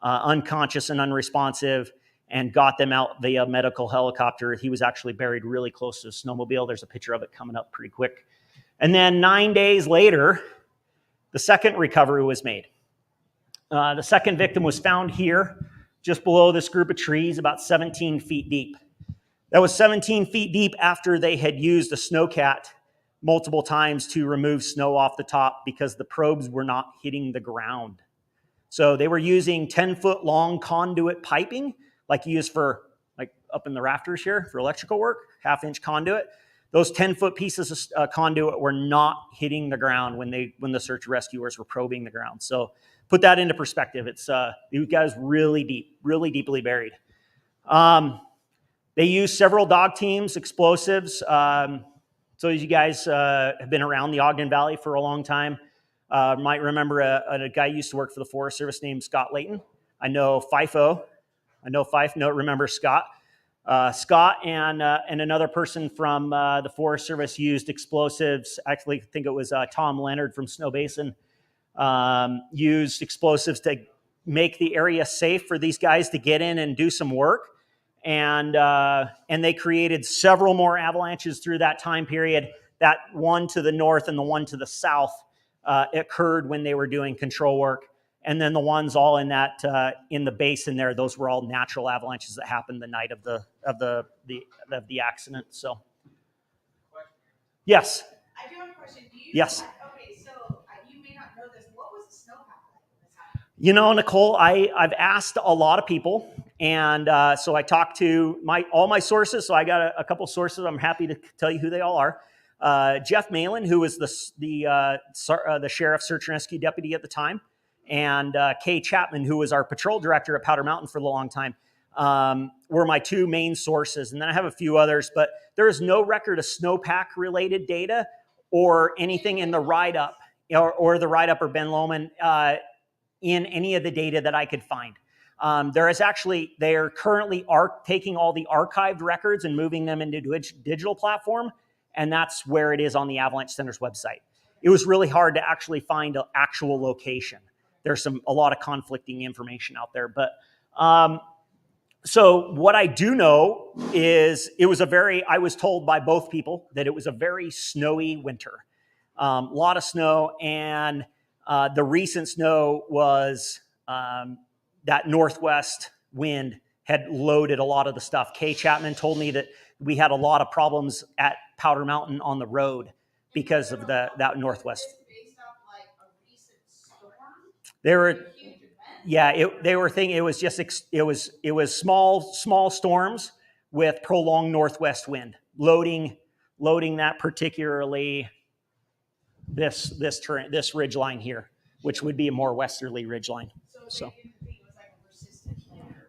unconscious and unresponsive, and got them out via medical helicopter. He was actually buried really close to the snowmobile. There's a picture of it coming up pretty quick. And then 9 days later, the second recovery was made. The second victim was found here, just below this group of trees, about 17 feet deep. That was 17 feet deep after they had used a snowcat multiple times to remove snow off the top because the probes were not hitting the ground. So they were using 10-foot long conduit piping, like you use for, like up in the rafters here for electrical work, 1/2-inch conduit. Those 10-foot pieces of conduit were not hitting the ground when the search rescuers were probing the ground. So put that into perspective. It's you guys really deeply buried. They used several dog teams, explosives. So as you guys have been around the Ogden Valley for a long time, might remember a guy who used to work for the Forest Service named Scott Layton. I know FIFO. Remember Scott. Scott and another person from the Forest Service used explosives. Actually, I think it was Tom Leonard from Snow Basin used explosives to make the area safe for these guys to get in and do some work. And they created several more avalanches through that time period. That one to the north and the one to the south occurred when they were doing control work. And then the ones all in that in the basin there, those were all natural avalanches that happened the night of the accident. So, yes. I do have a question. Yes. Okay, so you may not know this. What was the snowpack like when this happened? You know, Nicole, I've asked a lot of people, and so I talked to all my sources. So I got a couple sources. I'm happy to tell you who they all are. Jeff Malin, who was the sheriff search and rescue deputy at the time, and Kay Chapman, who was our patrol director at Powder Mountain for a long time, were my two main sources. And then I have a few others, but there is no record of snowpack related data or anything in the write-up or the write-up or Ben Lomond in any of the data that I could find. They are currently taking all the archived records and moving them into digital platform, and that's where it is on the Avalanche Center's website. It was really hard to actually find an actual location. There's a lot of conflicting information out there, but so what I do know is I was told by both people that it was a very snowy winter. A lot of snow, and the recent snow was that northwest wind had loaded a lot of the stuff. Kay Chapman told me that we had a lot of problems at Powder Mountain on the road because of that northwest. Based off like a recent storm? They were, yeah, they were thinking it was small storms with prolonged northwest wind loading that particularly this ridge line here, which would be a more westerly ridge line. So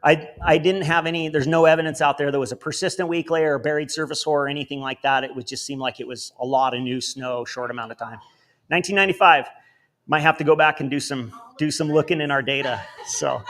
I didn't have any, there's no evidence out there was a persistent weak layer or buried surface hoar or anything like that. It would just seem like it was a lot of new snow, short amount of time. 1995, might have to go back and do some looking in our data. So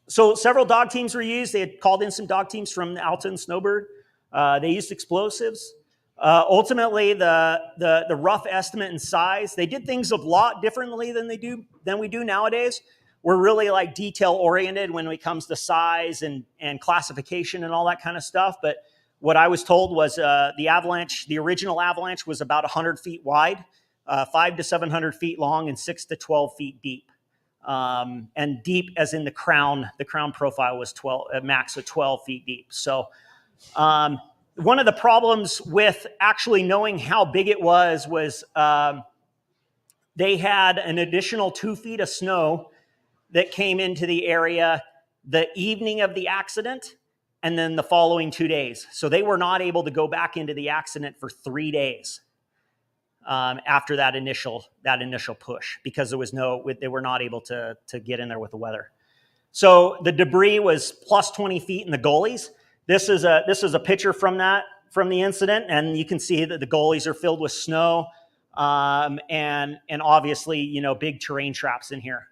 several dog teams were used. They had called in some dog teams from Alta and Snowbird. They used explosives. Ultimately, the rough estimate and size, they did things a lot differently than we do nowadays. We're really like detail oriented when it comes to size and classification and all that kind of stuff. But what I was told was the original avalanche was about 100 feet wide, 500 to 700 feet long, and 6 to 12 feet deep. And deep as in the crown profile was a max of 12 feet deep. So one of the problems with actually knowing how big it was they had an additional 2 feet of snow that came into the area the evening of the accident and then the following 2 days. So they were not able to go back into the accident for 3 days after that initial push because they were not able to get in there with the weather. So the debris was plus 20 feet in the gullies. This is a picture from the incident, and you can see that the gullies are filled with snow and obviously big terrain traps in here.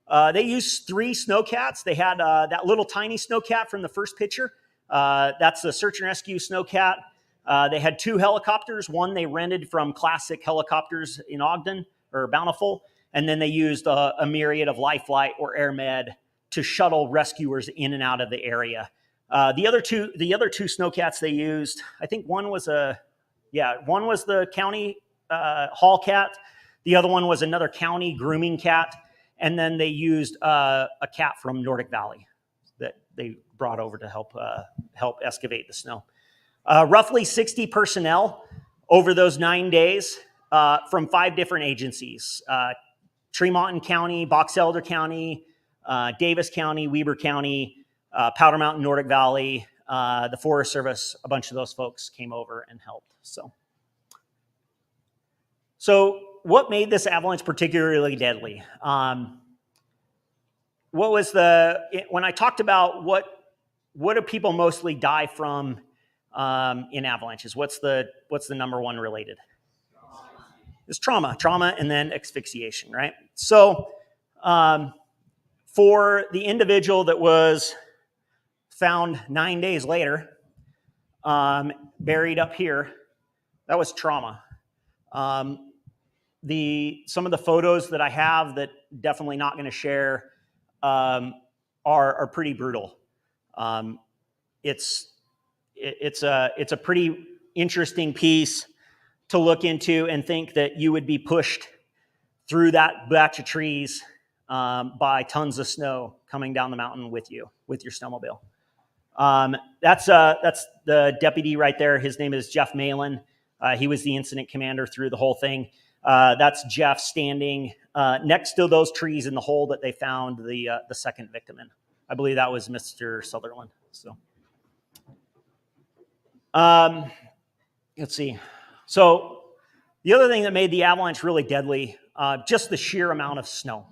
They used 3 snowcats. They had that little tiny snowcat from the first picture. That's the search and rescue snowcat. They had 2 helicopters. One they rented from Classic Helicopters in Ogden or Bountiful, and then they used a myriad of Life Flight or Air Med to shuttle rescuers in and out of the area. The other two snowcats they used, I think one was the county hall cat. The other one was another county grooming cat. And then they used a cat from Nordic Valley that they brought over to help excavate the snow. Roughly 60 personnel over those 9 days from 5 different agencies: Tremont County, Box Elder County, Davis County, Weber County, Powder Mountain, Nordic Valley, the Forest Service. A bunch of those folks came over and helped. So what made this avalanche particularly deadly? When I talked about what do people mostly die from in avalanches? What's the number one related? It's trauma, and then asphyxiation, right? So for the individual that was found 9 days later, buried up here, that was trauma. Some of the photos that I have that definitely not going to share are pretty brutal. It's a pretty interesting piece to look into and think that you would be pushed through that batch of trees by tons of snow coming down the mountain with you, with your snowmobile. That's the deputy right there. His name is Jeff Malin. He was the incident commander through the whole thing. That's Jeff standing next to those trees in the hole that they found the second victim in. I believe that was Mr. Sutherland. So, let's see. So the other thing that made the avalanche really deadly, just the sheer amount of snow.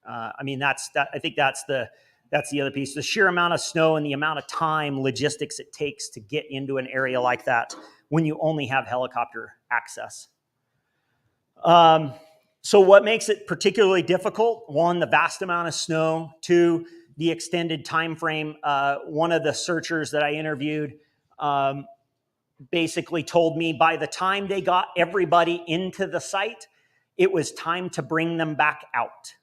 I mean, I think that's the other piece. The sheer amount of snow and the amount of time, logistics it takes to get into an area like that when you only have helicopter access. So what makes it particularly difficult? One, the vast amount of snow. Two, the extended time frame. One of the searchers that I interviewed basically told me by the time they got everybody into the site, it was time to bring them back out.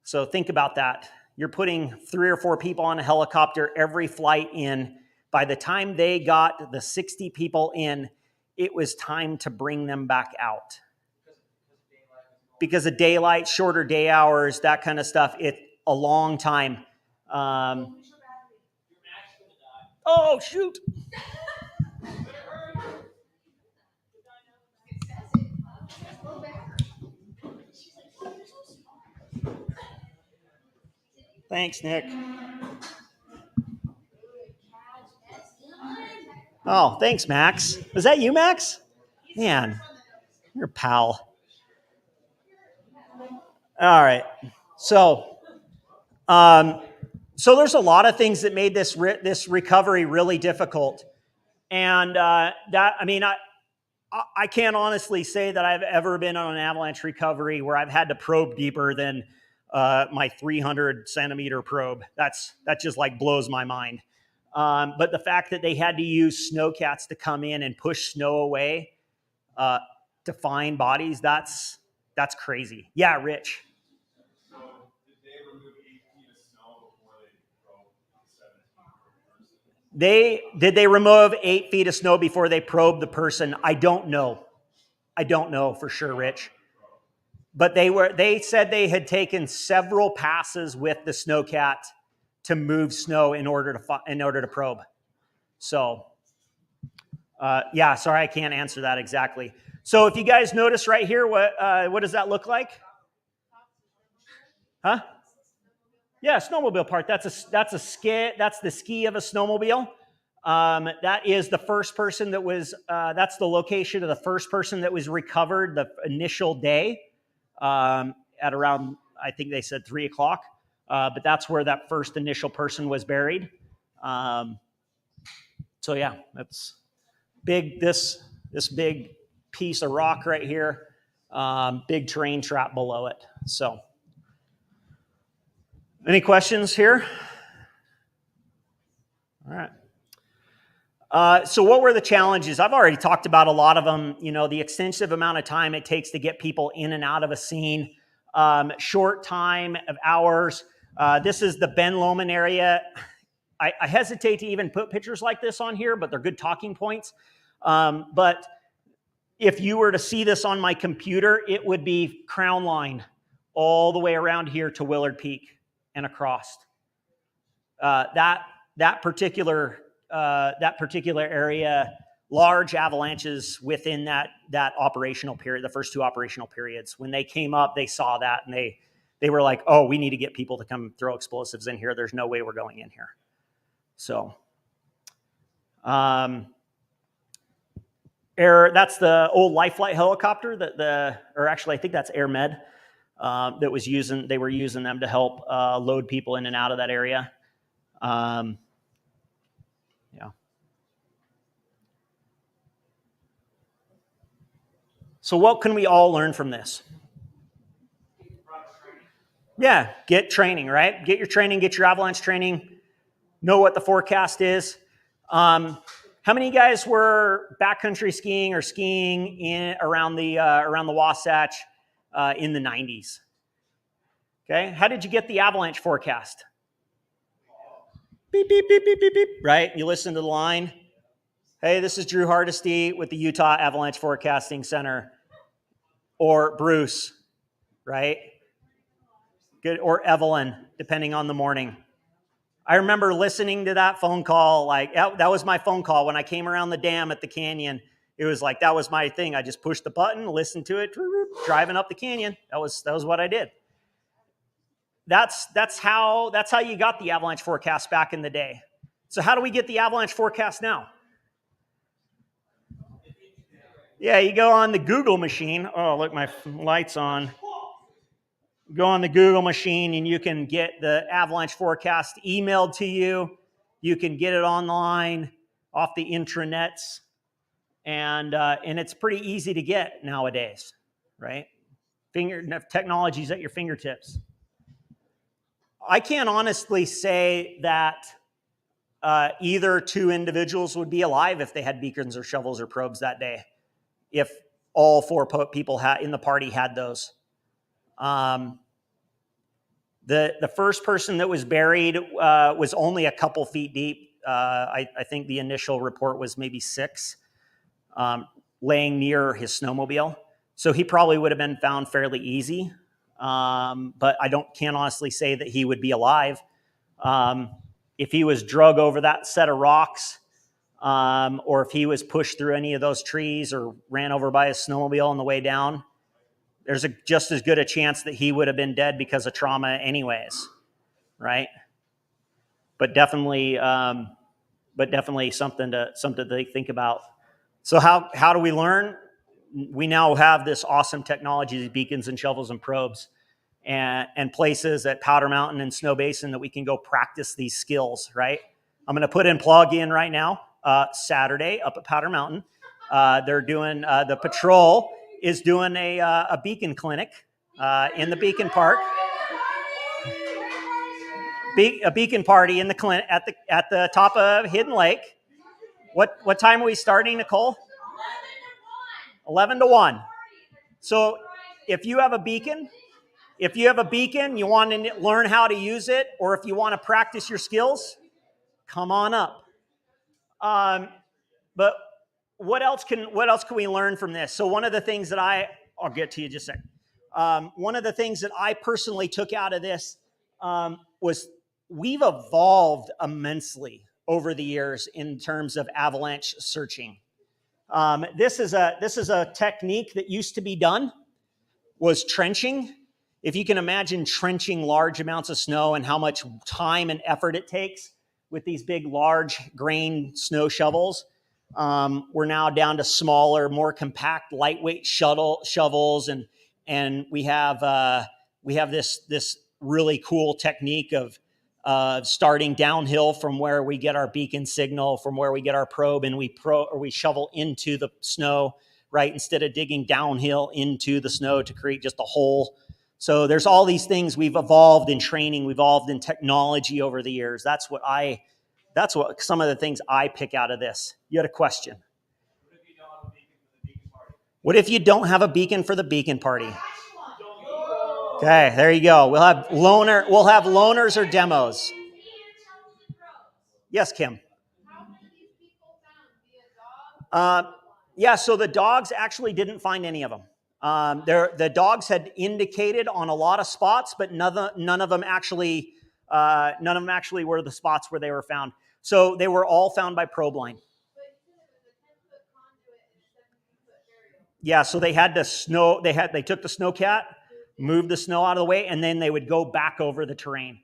So think about that. You're putting 3 or 4 people on a helicopter every flight in. By the time they got the 60 people in, it was time to bring them back out. Because of daylight, shorter day hours, that kind of stuff, it's a long time. Oh, shoot. Thanks, Nick. Oh, thanks, Max. Was that you, Max? Man, you're a pal. All right. So there's a lot of things that made this recovery really difficult. And I can't honestly say that I've ever been on an avalanche recovery where I've had to probe deeper than my 300 centimeter probe. That just like blows my mind. But the fact that they had to use snowcats to come in and push snow away to find bodies, that's crazy. Yeah, Rich. So did they remove 8 feet of snow before they probed 17 person? Did they remove 8 feet of snow before they probed the person? I don't know. I don't know for sure, Rich. But they said they had taken several passes with the snowcat to move snow in order to probe. So, yeah, sorry, I can't answer that exactly. So if you guys notice right here, what does that look like? Huh? Yeah, snowmobile part. That's a ski. That's the ski of a snowmobile. That is the first person that was. That's the location of the first person that was recovered the initial day at around, I think they said 3 o'clock. But that's where that first initial person was buried. So yeah, that's big. This big piece of rock right here. Big terrain trap below it. So. Any questions here? All right. So what were the challenges? I've already talked about a lot of them. You know, the extensive amount of time it takes to get people in and out of a scene, short time of hours. This is the Ben Lomond area. I hesitate to even put pictures like this on here, but they're good talking points. But if you were to see this on my computer, it would be Crown Line all the way around here to Willard Peak and across. That particular area, large avalanches within that operational period, the first 2 operational periods. When they came up, they saw that and they were like, "Oh, we need to get people to come throw explosives in here. There's no way we're going in here." So, that's the old Life Flight helicopter or actually I think that's Air Med. They were using them to help load people in and out of that area. Yeah. So what can we all learn from this? Yeah, get training, right? Get your training, get your avalanche training, know what the forecast is. How many of you guys were backcountry skiing or skiing around the Wasatch in the 90s? Okay, how did you get the avalanche forecast? Beep, beep, beep, beep, beep, beep, right? You listen to the line. Hey, this is Drew Hardesty with the Utah Avalanche Forecasting Center. or Bruce, right? Good, or Evelyn, depending on the morning. I remember listening to that phone call. Like that was my phone call when I came around the dam at the canyon. It was like that was my thing. I just pushed the button, listened to it, driving up the canyon. That was what I did. That's how you got the avalanche forecast back in the day. So how do we get the avalanche forecast now? Yeah, you go on the Google machine. Oh, look, my light's on. Go on the Google machine and you can get the avalanche forecast emailed to you. You can get it online off the intranets, and it's pretty easy to get nowadays, right? Technology's at your fingertips. I can't honestly say that either two individuals would be alive if they had beacons or shovels or probes that day, if all four people in the party had those. The first person that was buried was only a couple feet deep. I think the initial report was maybe 6, laying near his snowmobile. So he probably would have been found fairly easy. But I can't honestly say that he would be alive. If he was drug over that set of rocks, or if he was pushed through any of those trees or ran over by his snowmobile on the way down, there's just as good a chance that he would have been dead because of trauma anyways, right? But definitely something to think about. So how do we learn? We now have this awesome technology, these beacons and shovels and probes, and places at Powder Mountain and Snow Basin that we can go practice these skills, right? I'm going to put in plug in right now. Saturday up at Powder Mountain, they're doing the patrol is doing a beacon clinic in the beacon park. A beacon party in the clinic at the top of Hidden Lake. What time are we starting, Nicole? 11 to 1. So if you have a beacon, you want to learn how to use it, or if you want to practice your skills, come on up. But what else can we learn from this? So one of the things that I'll get to you just a second. One of the things that I personally took out of this was we've evolved immensely over the years in terms of avalanche searching. This is a technique that used to be done, was trenching. If you can imagine trenching large amounts of snow and how much time and effort it takes with these big, large grain snow shovels, we're now down to smaller, more compact, lightweight shovels, and we have this really cool technique of starting downhill from where we get our beacon signal, from where we get our probe, and we shovel into the snow, right? Instead of digging downhill into the snow to create just a hole. So there's all these things we've evolved in training, we've evolved in technology over the years. That's what some of the things I pick out of this. You had a question. What if you don't have a beacon for the beacon party? Okay, there you go. We'll have loners or demos. Yes, Kim. Yeah, so the dogs actually didn't find any of them. The dogs had indicated on a lot of spots, but none of them actually were the spots where they were found. So they were all found by probe line. Yeah, so they had the snow. They took the snowcat, moved the snow out of the way, and then they would go back over the terrain.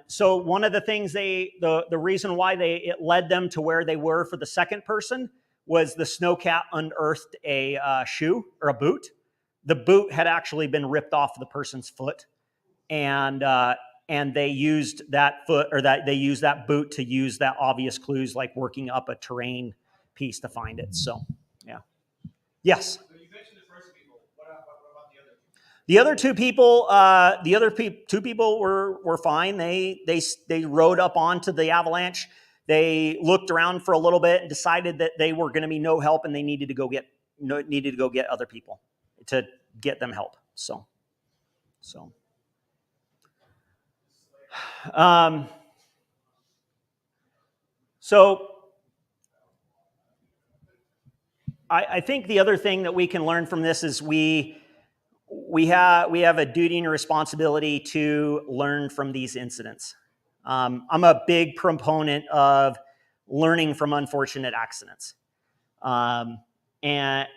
So one of the things the reason why it led them to where they were for the second person was the snowcat unearthed a shoe or a boot. The boot had actually been ripped off the person's foot, and they used that boot to use that obvious clues, like working up a terrain piece to find it. So, yeah. Yes. So you mentioned the first people. What about the other two? The other two people were fine. They rode up onto the avalanche. They looked around for a little bit and decided that they were going to be no help, and they needed to go get other people to get them help. So. I think the other thing that we can learn from this is we have a duty and a responsibility to learn from these incidents. I'm a big proponent of learning from unfortunate accidents. And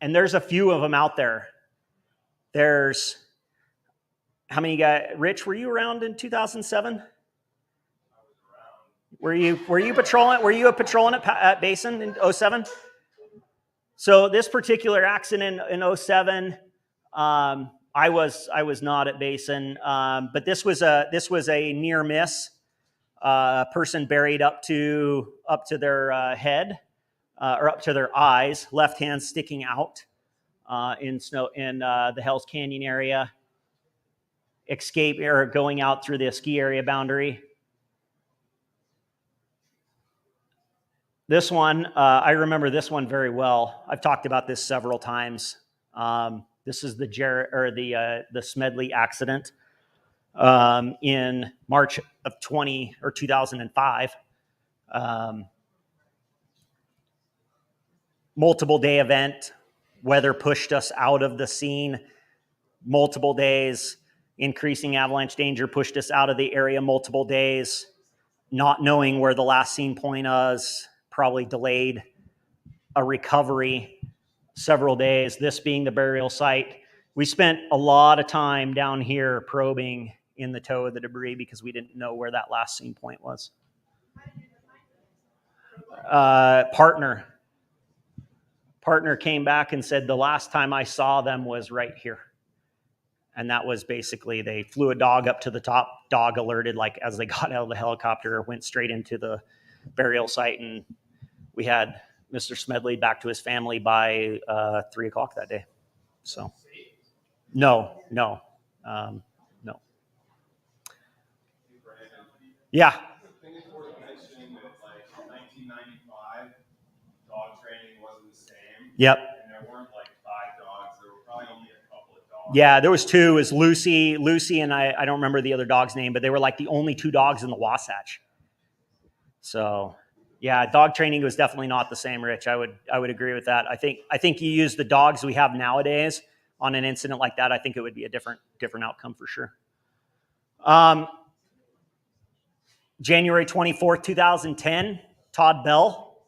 there's a few of them out there. There's, how many guys, Rich, were you around in 2007? Were you patrolling? Were you patrolling at Basin in 07? So this particular accident in 07, I was not at Basin, but this was a near miss. A person buried up to their head or up to their eyes, left hand sticking out in the Hells Canyon area. Escape or going out through the ski area boundary. This one, I remember this one very well. I've talked about this several times. This is the Smedley accident in March of 2005. Multiple day event. Weather pushed us out of the scene. Multiple days. Increasing avalanche danger pushed us out of the area multiple days. Not knowing where the last scene point was probably delayed a recovery several days, this being the burial site. We spent a lot of time down here probing in the toe of the debris because we didn't know where that last scene point was. Partner came back and said, the last time I saw them was right here. And that was basically, they flew a dog up to the top, dog alerted, like as they got out of the helicopter, went straight into the burial site, and we had Mr. Smedley back to his family by 3 o'clock that day. So, no. Yeah. I think it's worth mentioning that, like, 1995, dog training wasn't the same. Yep. And there weren't like 5 dogs. There were probably only a couple of dogs. Yeah, there was 2. It was Lucy, and I don't remember the other dog's name, but they were like the only 2 dogs in the Wasatch. So, yeah, dog training was definitely not the same, Rich. I would agree with that. I think you use the dogs we have nowadays on an incident like that, I think it would be a different outcome for sure. January 24th, 2010, Todd Bell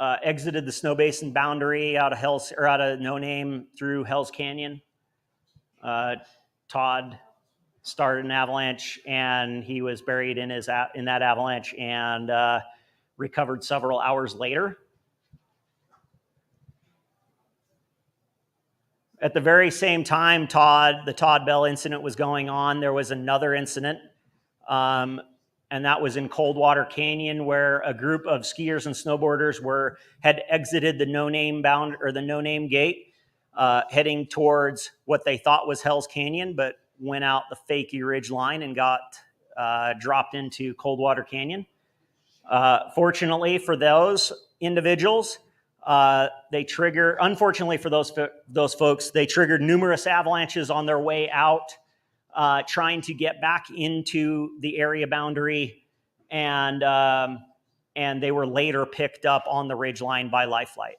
exited the Snow Basin boundary out of No Name through Hells Canyon. Todd started an avalanche, and he was buried in that avalanche and recovered several hours later. At the very same time the Todd Bell incident was going on, there was another incident, and that was in Coldwater Canyon, where a group of skiers and snowboarders had exited the No Name gate, heading towards what they thought was Hells Canyon, but went out the fakey ridge line and got dropped into Coldwater Canyon. Fortunately for those individuals, unfortunately for those folks, they triggered numerous avalanches on their way out, trying to get back into the area boundary, and they were later picked up on the ridge line by Life Flight.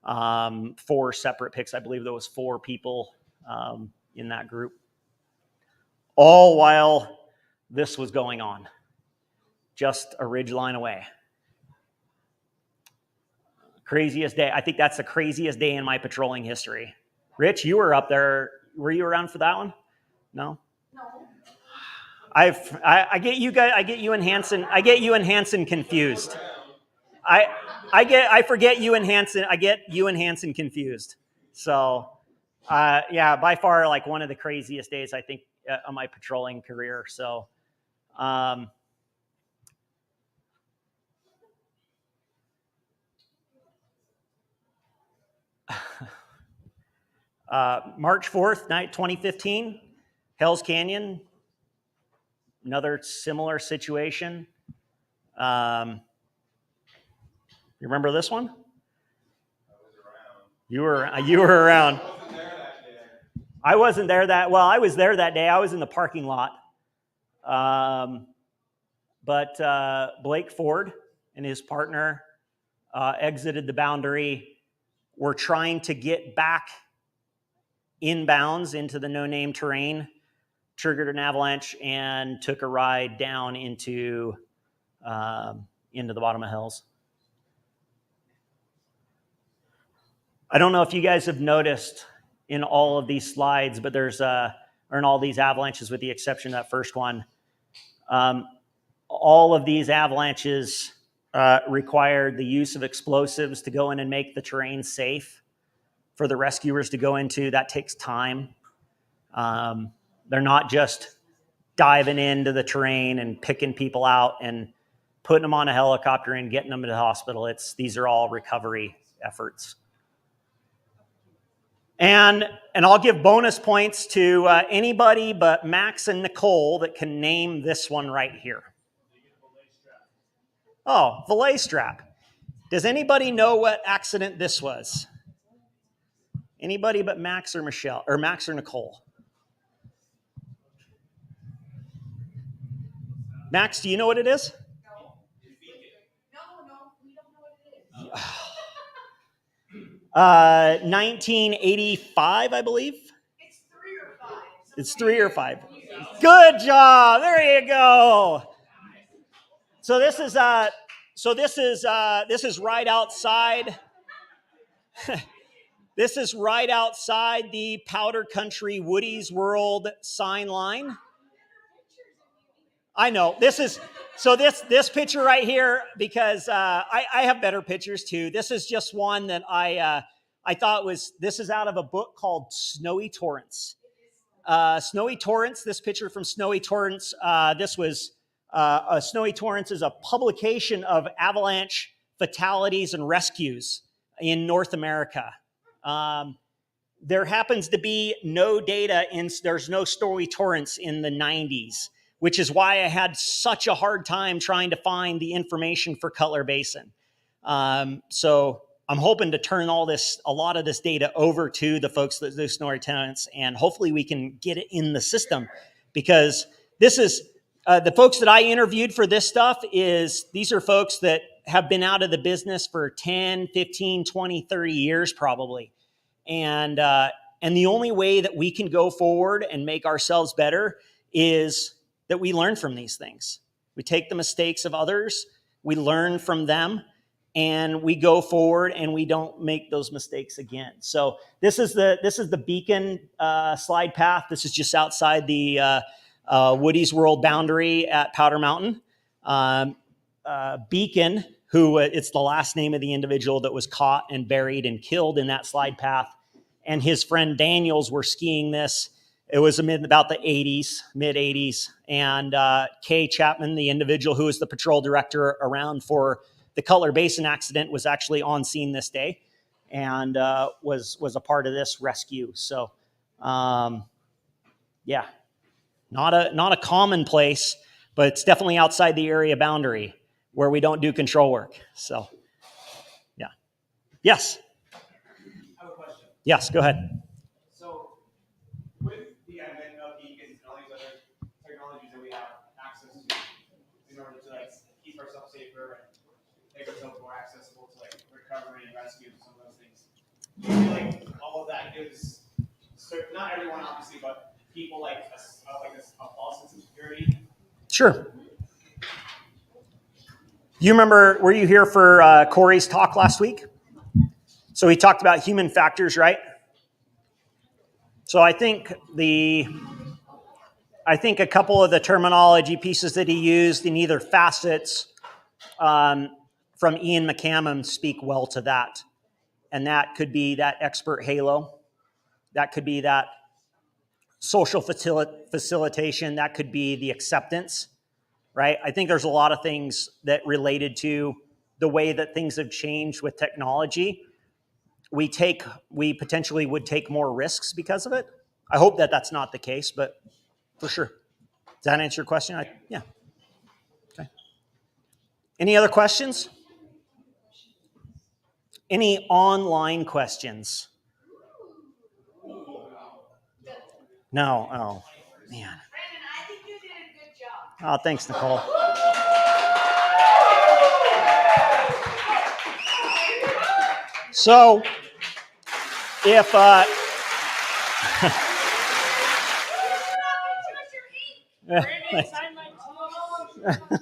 4 separate picks. I believe there was 4 people in that group. All while this was going on, just a ridge line away. Craziest day. I think that's the craziest day in my patrolling history. Rich, you were up there. Were you around for that one? No. No. I get you guys. I get you and Hanson confused. I forget you and Hanson. I get you and Hanson confused. So, yeah, by far like one of the craziest days I think of my patrolling career. So, March 4th, 2015, Hells Canyon, another similar situation. You remember this one? You were around. I wasn't there that well. I was there that day. I was in the parking lot. But Blake Ford and his partner exited the boundary, were trying to get back inbounds into the no-name terrain, triggered an avalanche, and took a ride down into the bottom of hills. I don't know if you guys have noticed in all of these slides, but or in all these avalanches, with the exception of that first one, all of these avalanches required the use of explosives to go in and make the terrain safe for the rescuers to go into. That takes time. They're not just diving into the terrain and picking people out and putting them on a helicopter and getting them to the hospital. These are all recovery efforts. And I'll give bonus points to anybody but Max and Nicole that can name this one right here. Oh, belay strap. Does anybody know what accident this was? Anybody but Max or Michelle, or Max or Nicole? Max, do you know what it is? No, we don't know what it is. 1985, I believe. It's 3 or 5. It's 3 or 5. Good job. There you go. So this is right outside. This is right outside the Powder Country Woody's World sign line. I know. This picture right here, because I have better pictures too. This is just one that I thought this is out of a book called Snowy Torrents. Snowy Torrents, this picture from Snowy Torrents, Snowy Torrents is a publication of avalanche fatalities and rescues in North America. There happens to be no data there's no Snowy Torrents in the 90s, which is why I had such a hard time trying to find the information for Cutler Basin. So I'm hoping to turn a lot of this data over to the folks that do Snowy Torrents, and hopefully we can get it in the system, because this is the folks that I interviewed for this stuff. These are folks that have been out of the business for 10, 15, 20, 30 years probably. And the only way that we can go forward and make ourselves better is that we learn from these things. We take the mistakes of others, we learn from them, and we go forward and we don't make those mistakes again. So this is the Beacon slide path. This is just outside the Woody's World boundary at Powder Mountain. Beacon, who it's the last name of the individual that was caught and buried and killed in that slide path, and his friend Daniels were skiing this. It was about the mid 80s. And Kay Chapman, the individual who was the patrol director around for the Cutler Basin accident, was actually on scene this day and was a part of this rescue. So, yeah, not a common place, but it's definitely outside the area boundary where we don't do control work. So, yeah. Yes? I have a question. Yes, go ahead. So, with the advent of beacons and all these other technologies that we have access to in order to keep ourselves safer and make ourselves more accessible to recovery and rescue and some of those things, do you feel like all of that gives not everyone obviously, but people a false sense of security? Sure. You remember, were you here for Corey's talk last week? So he talked about human factors, right? So I think a couple of the terminology pieces that he used in either facets from Ian McCammon speak well to that. And that could be that expert halo. That could be that social facilitation. That could be the acceptance, right? I think there's a lot of things that related to the way that things have changed with technology. We potentially would take more risks because of it. I hope that that's not the case, but for sure. Does that answer your question? Yeah. Okay. Any other questions? Any online questions? No. Oh, man. Brandon, I think you did a good job. Oh, thanks, Nicole. So if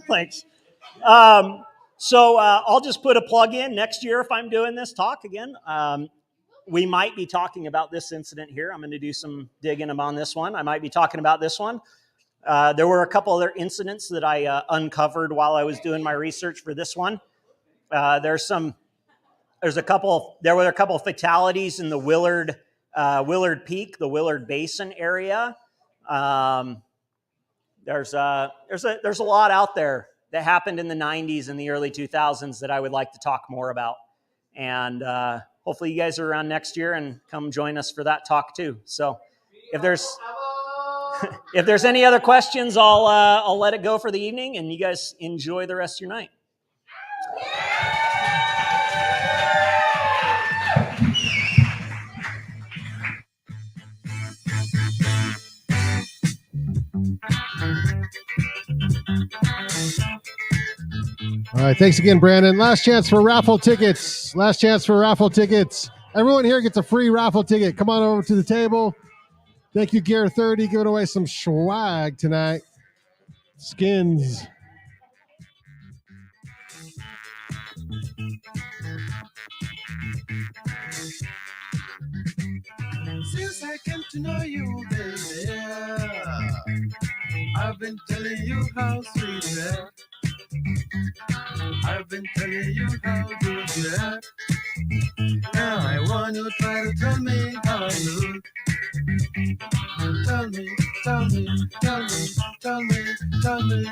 thanks. So I'll just put a plug in next year if I'm doing this talk again. We might be talking about this incident here. I'm going to do some digging on this one. I might be talking about this one. There were a couple other incidents that I uncovered while I was doing my research for this one. There were a couple of fatalities in the Willard Peak, the Willard Basin area. There's a lot out there that happened in the 90s and the early 2000s that I would like to talk more about. And hopefully you guys are around next year and come join us for that talk too. So if there's any other questions, I'll let it go for the evening, and you guys enjoy the rest of your night. All right, thanks again, Brandon. Last chance for raffle tickets. Everyone here gets a free raffle ticket. Come on over to the table. Thank you, Gear 30, giving away some swag tonight. Skins. Since I came to know you, baby, I've been telling you how sweet you are. I've been telling you how good you are. Now I want you to try to tell me how I look. Tell me, tell me, tell me, tell me, tell me.